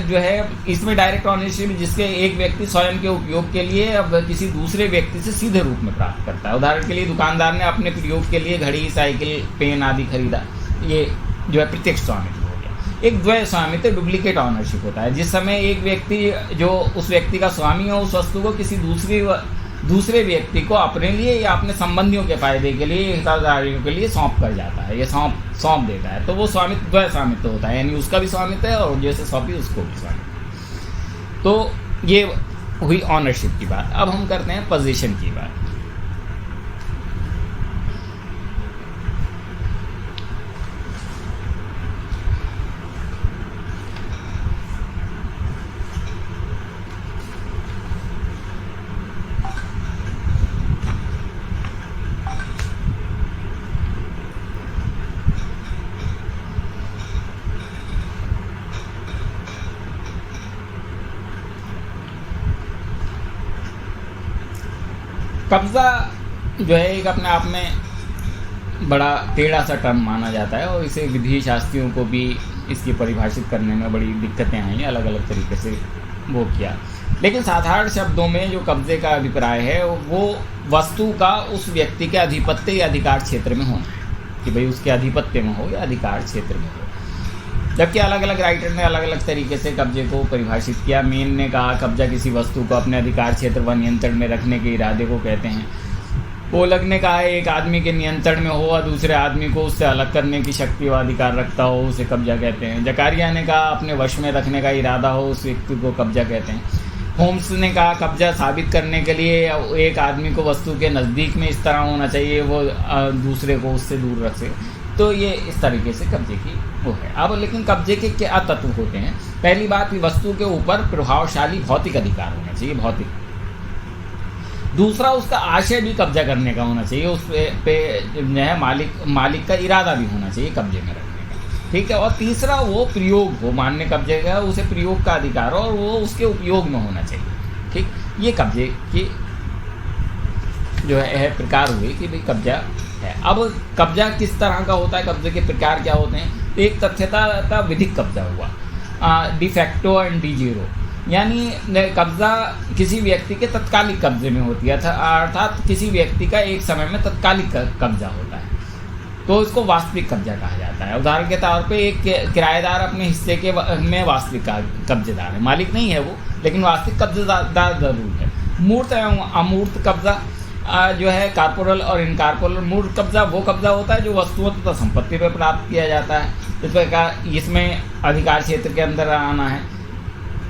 जो है इसमें डायरेक्ट ऑनरशिप जिसके एक व्यक्ति स्वयं के उपयोग के लिए अब किसी दूसरे व्यक्ति से सीधे रूप में प्राप्त करता है। उदाहरण के लिए दुकानदार ने अपने प्रयोग के लिए घड़ी, साइकिल, पेन आदि खरीदा, ये जो है प्रत्यक्ष स्वामित्व हो गया। एक द्वय स्वामित्व डुप्लीकेट ऑनरशिप होता है, जिस समय एक व्यक्ति जो उस व्यक्ति का स्वामी है उस वस्तु को किसी दूसरे व्यक्ति को अपने लिए या अपने संबंधियों के फायदे के लिए, हिस्सेदारियों के लिए सौंप कर जाता है, ये सौंप देता है, तो वो स्वामित्व द्वय स्वामित्व होता है, यानी उसका भी स्वामित्व है और जैसे सौंपी उसको भी स्वामित्व। तो ये हुई ऑनरशिप की बात। अब हम करते हैं पोजीशन की बात। कब्जा जो है एक अपने आप में बड़ा टेढ़ा सा टर्म माना जाता है और इसे विधि शास्त्रियों को भी इसकी परिभाषित करने में बड़ी दिक्कतें आई, अलग अलग तरीके से वो किया। लेकिन साधारण शब्दों में जो कब्जे का अभिप्राय है वो वस्तु का उस व्यक्ति के आधिपत्य या अधिकार क्षेत्र में होना है, कि भाई उसके आधिपत्य में हो या अधिकार क्षेत्र में हो। जबकि अलग अलग राइटर ने अलग अलग तरीके से कब्जे को परिभाषित किया। मेन ने कहा कब्जा किसी वस्तु को अपने अधिकार क्षेत्र व नियंत्रण में रखने के इरादे को कहते हैं। पोलक ने कहा एक आदमी के नियंत्रण में हो और दूसरे आदमी को उससे अलग करने की शक्ति व अधिकार रखता हो, उसे कब्जा कहते हैं। जकारिया ने कहा अपने वश में रखने का इरादा हो, उस व्यक्ति को कब्जा कहते हैं। होम्स ने कहा कब्जा साबित करने के लिए एक आदमी को वस्तु के नज़दीक में इस तरह होना चाहिए वो दूसरे को उससे दूर रख सके। तो ये इस तरीके से कब्जे की वो है। अब लेकिन कब्जे के क्या तत्व होते हैं? पहली बात, वस्तु के ऊपर प्रभावशाली भौतिक अधिकार होना चाहिए, भौतिक। दूसरा, उसका आशय भी कब्जा करने का होना चाहिए, उस पे जो है मालिक का इरादा भी होना चाहिए कब्जे में रखने का, ठीक है। और तीसरा, वो प्रयोग हो, मान्य कब्जे का उसे प्रयोग का अधिकार हो और वो उसके उपयोग में होना चाहिए, ठीक। ये कब्जे की जो है प्रकार हुए कि भाई कब्जा है। अब कब्जा किस तरह का होता है, कब्जे के प्रकार क्या होते हैं? तो एक तथ्यता का विधिक कब्जा हुआ, डिफैक्टो एंड डी जीरो, यानी कब्जा किसी व्यक्ति के तत्कालिक कब्जे में होती है, अर्थात किसी व्यक्ति का एक समय में तत्कालिक कब्जा होता है, तो इसको वास्तविक कब्जा कहा जाता है। उदाहरण के तौर पे एक किराएदार अपने हिस्से के में वास्तविक कब्जेदार है, मालिक नहीं है वो, लेकिन वास्तविक कब्जेदार जरूर है। मूर्त एवं अमूर्त कब्जा जो है कॉर्पोरल और इनकॉर्पोरल। मूर्त कब्जा वो कब्जा होता है जो वस्तुओं तथा संपत्ति पर प्राप्त किया जाता है, इस प्रकार इसमें अधिकार क्षेत्र के अंदर आना है,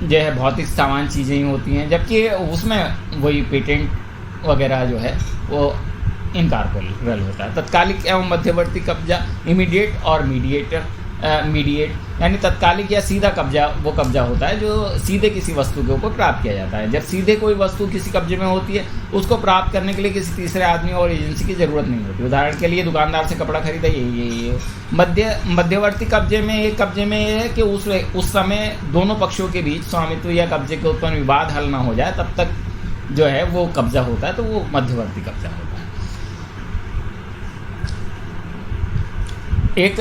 जो है भौतिक सामान चीज़ें ही होती हैं, जबकि उसमें वही पेटेंट वगैरह जो है वो इनकॉर्पोरल होता है। तत्कालिक एवं मध्यवर्ती कब्जा, इमीडिएट और मीडिएट, यानी तत्कालिक या सीधा कब्जा वो कब्जा होता है जो सीधे किसी वस्तु के ऊपर प्राप्त किया जाता है। जब सीधे कोई वस्तु किसी कब्जे में होती है उसको प्राप्त करने के लिए किसी तीसरे आदमी और एजेंसी की ज़रूरत नहीं होती। उदाहरण के लिए दुकानदार से कपड़ा खरीदा, ये मध्यवर्ती कब्जे में एक कब्जे में ये है कि उस समय दोनों पक्षों के बीच स्वामित्व या कब्जे के उत्पन्न विवाद हल ना हो जाए तब तक जो है वो कब्जा होता है, तो वो मध्यवर्ती कब्जा होता है। एक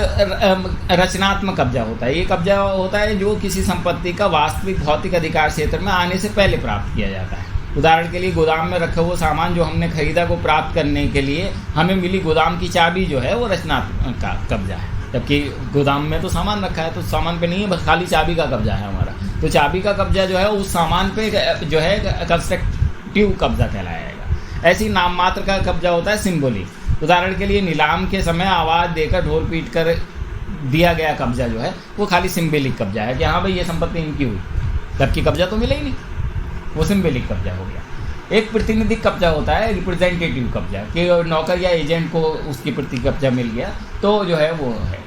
रचनात्मक कब्जा होता है। ये कब्जा होता है जो किसी संपत्ति का वास्तविक भौतिक अधिकार क्षेत्र में आने से पहले प्राप्त किया जाता है। उदाहरण के लिए गोदाम में रखे हुए सामान जो हमने खरीदा को प्राप्त करने के लिए हमें मिली गोदाम की चाबी जो है वो रचनात्मक का कब्जा है, जबकि गोदाम में तो सामान रखा है तो सामान पे नहीं है, बस खाली चाबी का कब्जा है हमारा। तो चाबी का कब्जा जो है उस सामान पे जो है कंस्ट्रक्टिव कब्जा कहलाएगा। ऐसी नाम मात्र का कब्जा होता है सिंबॉलिक। उदाहरण के लिए नीलाम के समय आवाज़ देकर ढोल पीट कर दिया गया कब्जा जो है वो खाली सिंबॉलिक कब्जा है कि हाँ भाई ये संपत्ति इनकी हुई, जबकि कब्जा तो मिला ही नहीं, वो सिंबॉलिक कब्जा हो गया। एक प्रतिनिधिक कब्जा होता है रिप्रेजेंटेटिव कब्जा, कि नौकर या एजेंट को उसकी प्रति कब्जा मिल गया तो जो है वो है।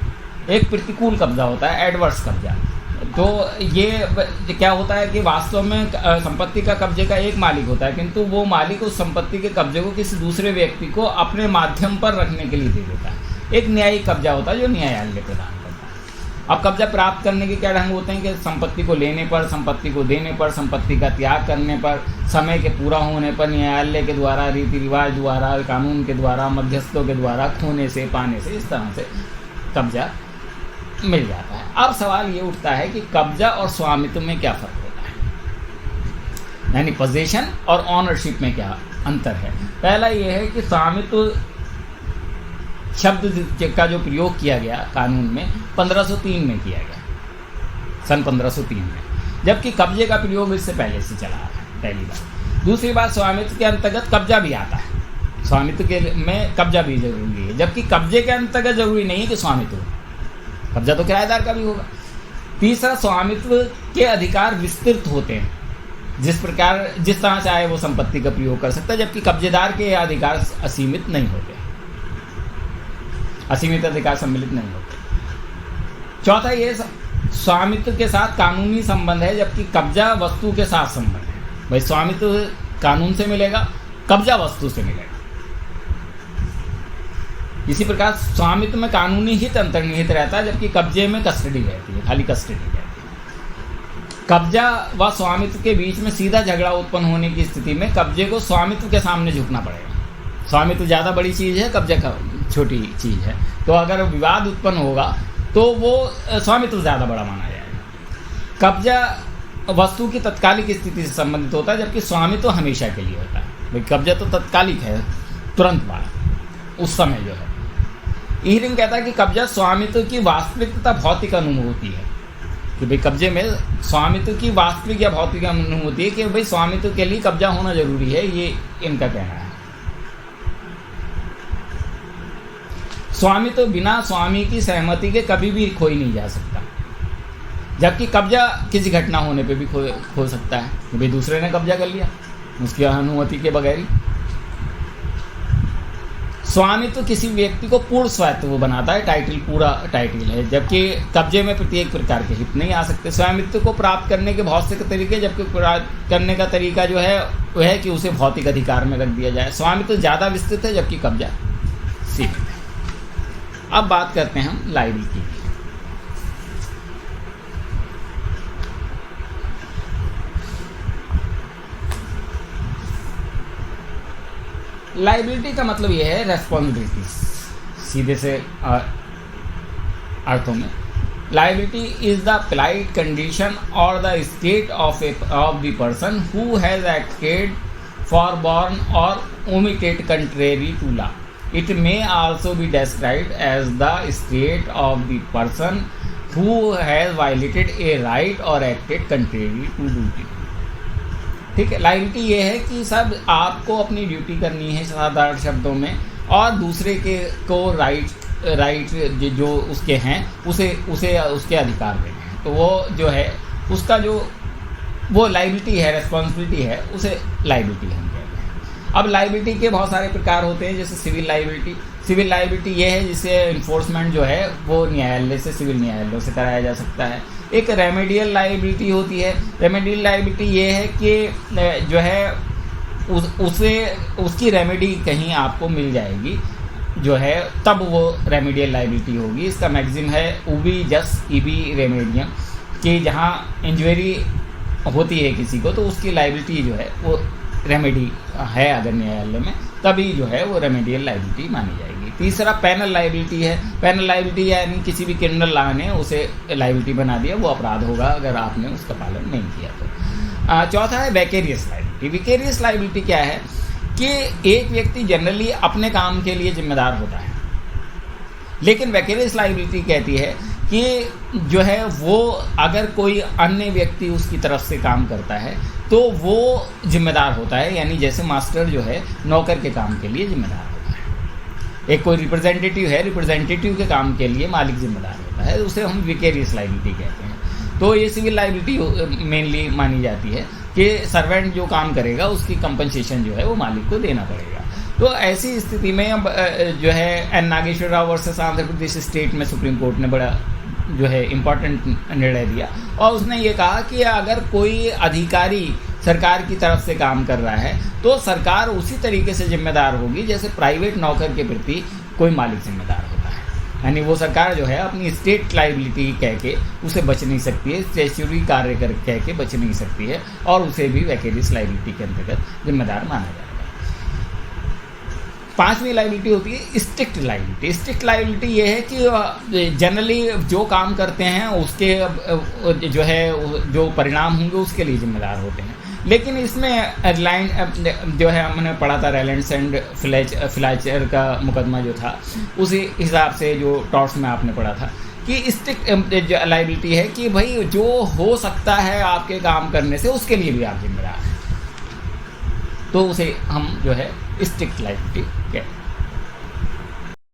एक प्रतिकूल कब्जा होता है एडवर्स कब्जा, तो ये क्या होता है कि वास्तव में संपत्ति का कब्जे का एक मालिक होता है, किंतु वो मालिक उस संपत्ति के कब्जे को किसी दूसरे व्यक्ति को अपने माध्यम पर रखने के लिए दे देता है। एक न्यायिक कब्जा होता है जो न्यायालय प्रदान करता है। अब कब्जा प्राप्त करने के क्या ढंग होते हैं कि संपत्ति को लेने पर, संपत्ति को देने पर, संपत्ति का त्याग करने पर, समय के पूरा होने पर, न्यायालय के द्वारा, रीति रिवाज द्वारा, कानून के द्वारा, मध्यस्थों के द्वारा, खोने से, पाने से, इस तरह से कब्जा मिल जाता है। अब सवाल ये उठता है कि कब्जा और स्वामित्व में क्या फर्क होता है, यानी पोजीशन और ऑनरशिप में क्या अंतर है। पहला ये है कि स्वामित्व शब्द का जो प्रयोग किया गया कानून में 1503 में किया गया, सन 1503 में, जबकि कब्जे का प्रयोग इससे पहले से चला आ रहा है, पहली बात। दूसरी बात, स्वामित्व के अंतर्गत कब्जा भी आता है, स्वामित्व के में कब्जा भी जरूरी है, जबकि कब्जे के अंतर्गत जरूरी नहीं है कि स्वामित्व, कब्जा तो किराएदार का भी होगा। तीसरा, स्वामित्व के अधिकार विस्तृत होते हैं, जिस तरह चाहे वो संपत्ति का प्रयोग कर सकता है, जबकि कब्जेदार के अधिकार असीमित नहीं होते, असीमित अधिकार सम्मिलित नहीं होते। चौथा, ये स्वामित्व के साथ कानूनी संबंध है, जबकि कब्जा वस्तु के साथ संबंध है। भाई स्वामित्व कानून से मिलेगा, कब्जा वस्तु से मिलेगा। इसी प्रकार स्वामित्व में कानूनी हित अंतर्निहित रहता है, जबकि कब्जे में कस्टडी रहती है, खाली कस्टडी रहती है। कब्जा व स्वामित्व के बीच में सीधा झगड़ा उत्पन्न होने की स्थिति में कब्जे को स्वामित्व के सामने झुकना पड़ेगा। स्वामित्व ज़्यादा बड़ी चीज़ है, कब्जा का छोटी चीज़ है, तो अगर विवाद उत्पन्न होगा तो वो स्वामित्व ज़्यादा बड़ा माना जाएगा। कब्जा वस्तु की तत्कालिक स्थिति से संबंधित होता है, जबकि स्वामित्व हमेशा के लिए होता है। भाई कब्जा तो तत्कालिक है, तुरंत बाद, उस समय जो है। ईहरिंग कहता है कि कब्जा स्वामित्व की वास्तविक तथा भौतिक अनुभूति है, कि भाई कब्जे में स्वामित्व की वास्तविक या भौतिक अनुभूति है, कि भाई स्वामित्व के लिए कब्जा होना जरूरी है, ये इनका कहना है। स्वामित्व बिना स्वामी की सहमति के कभी भी खोई नहीं जा सकता, जबकि कब्जा किसी घटना होने पे भी खो सकता है, कि भाई दूसरे ने कब्जा कर लिया उसकी अनुमति के बगैर ही। स्वामित्व किसी व्यक्ति को पूर्ण स्वायत्व बनाता है, टाइटल पूरा टाइटल है, जबकि कब्जे में प्रत्येक प्रकार के हित नहीं आ सकते। स्वामित्व को प्राप्त करने के बहुत से तरीके, जबकि प्राप्त करने का तरीका जो है वह है कि उसे भौतिक अधिकार में रख दिया जाए। स्वामित्व ज़्यादा विस्तृत है, जबकि कब्जा सीमित है। अब बात करते हैं हम लायबिलिटी की। लायबिलिटी का मतलब यह है रेस्पॉन्सिबिलिटी, सीधे से अर्थों में। Liability is the plight condition और the state of the person who has acted forborne or omitted contrary to law. It may also be described as the state of the person who has violated a right or acted contrary to duty. ठीक है, liability ये है कि सब आपको अपनी duty करनी है साधारण शब्दों में, और दूसरे के को राइट जो उसके हैं उसे उसके अधिकार देने हैं। तो वो जो है उसका जो वो लायबिलिटी है, रेस्पॉन्सिबिलिटी है, उसे लायबिलिटी हम कहते हैं। अब लायबिलिटी के बहुत सारे प्रकार होते हैं, जैसे सिविल लायबिलिटी। सिविल लायबिलिटी ये है जिसे इन्फोर्समेंट जो है वो न्यायालय से, सिविल न्यायालयों से कराया जा सकता है। एक रेमेडियल लायबिलिटी होती है। रेमेडियल लायबिलिटी ये है कि जो है उसकी रेमेडी कहीं आपको मिल जाएगी जो है, तब वो रेमेडियल लायबिलिटी होगी। इसका मैक्सिम है उबी जस इबी रेमेडियम, कि जहाँ इंजरी होती है किसी को तो उसकी लायबिलिटी जो है वो रेमेडी है अगर न्यायालय में, तभी जो है वो रेमेडियल लायबिलिटी मानी जाएगी। तीसरा पेनल लायबिलिटी है। पेनल लायबिलिटी यानी किसी भी क्रिमिनल लॉ ने उसे लायबिलिटी बना दिया, वो अपराध होगा अगर आपने उसका पालन नहीं किया तो। चौथा है वैकेरियस लायबिलिटी। विकेरियस लायबिलिटी क्या है कि एक व्यक्ति जनरली अपने काम के लिए जिम्मेदार होता है, लेकिन वैकेरियस लायबिलिटी कहती है कि जो है वो अगर कोई अन्य व्यक्ति उसकी तरफ से काम करता है तो वो जिम्मेदार होता है, यानी जैसे मास्टर जो है नौकर के काम के लिए जिम्मेदार होता है। एक कोई रिप्रेजेंटेटिव है, रिप्रेजेंटेटिव के काम के लिए मालिक जिम्मेदार होता है, उसे हम विकेरियस लायबिलिटी कहते हैं। तो ये सिविल लायबिलिटी मेनली मानी जाती है कि सर्वेंट जो काम करेगा उसकी कंपनसेशन जो है वो मालिक को देना पड़ेगा। तो ऐसी स्थिति में अब जो है N Nageshwar Rao versus Andhra Pradesh state में सुप्रीम कोर्ट ने बड़ा जो है इम्पोर्टेंट निर्णय दिया, और उसने ये कहा कि अगर कोई अधिकारी सरकार की तरफ से काम कर रहा है तो सरकार उसी तरीके से जिम्मेदार होगी जैसे प्राइवेट नौकर के प्रति कोई मालिक जिम्मेदार होता है। यानी वो सरकार जो है अपनी स्टेट लाइबिलिटी कह के उसे बच नहीं सकती है, स्टेचुरी कार्य कर कह के बच नहीं सकती है, और उसे भी वैकेरियस लाइबिलिटी के अंतर्गत जिम्मेदार माना जाएगा। पांचवी लाइबिलिटी होती है स्ट्रिक्ट लाइबिलिटी। स्ट्रिक्ट लाइबिलिटी ये है कि जनरली जो काम करते हैं उसके जो है जो परिणाम होंगे उसके लिए जिम्मेदार होते हैं, लेकिन इसमें लाइन जो है हमने पढ़ा था रेलेंस एंड फ्लैचर का मुकदमा जो था, उसी हिसाब से जो टॉर्ट्स में आपने पढ़ा था कि स्ट्रिक्ट लाइबिलिटी है कि भाई जो हो सकता है आपके काम करने से उसके लिए भी आप जिम्मेदार हैं, तो उसे हम जो है स्ट्रिक्ट लाइबिलिटी कहते हैं।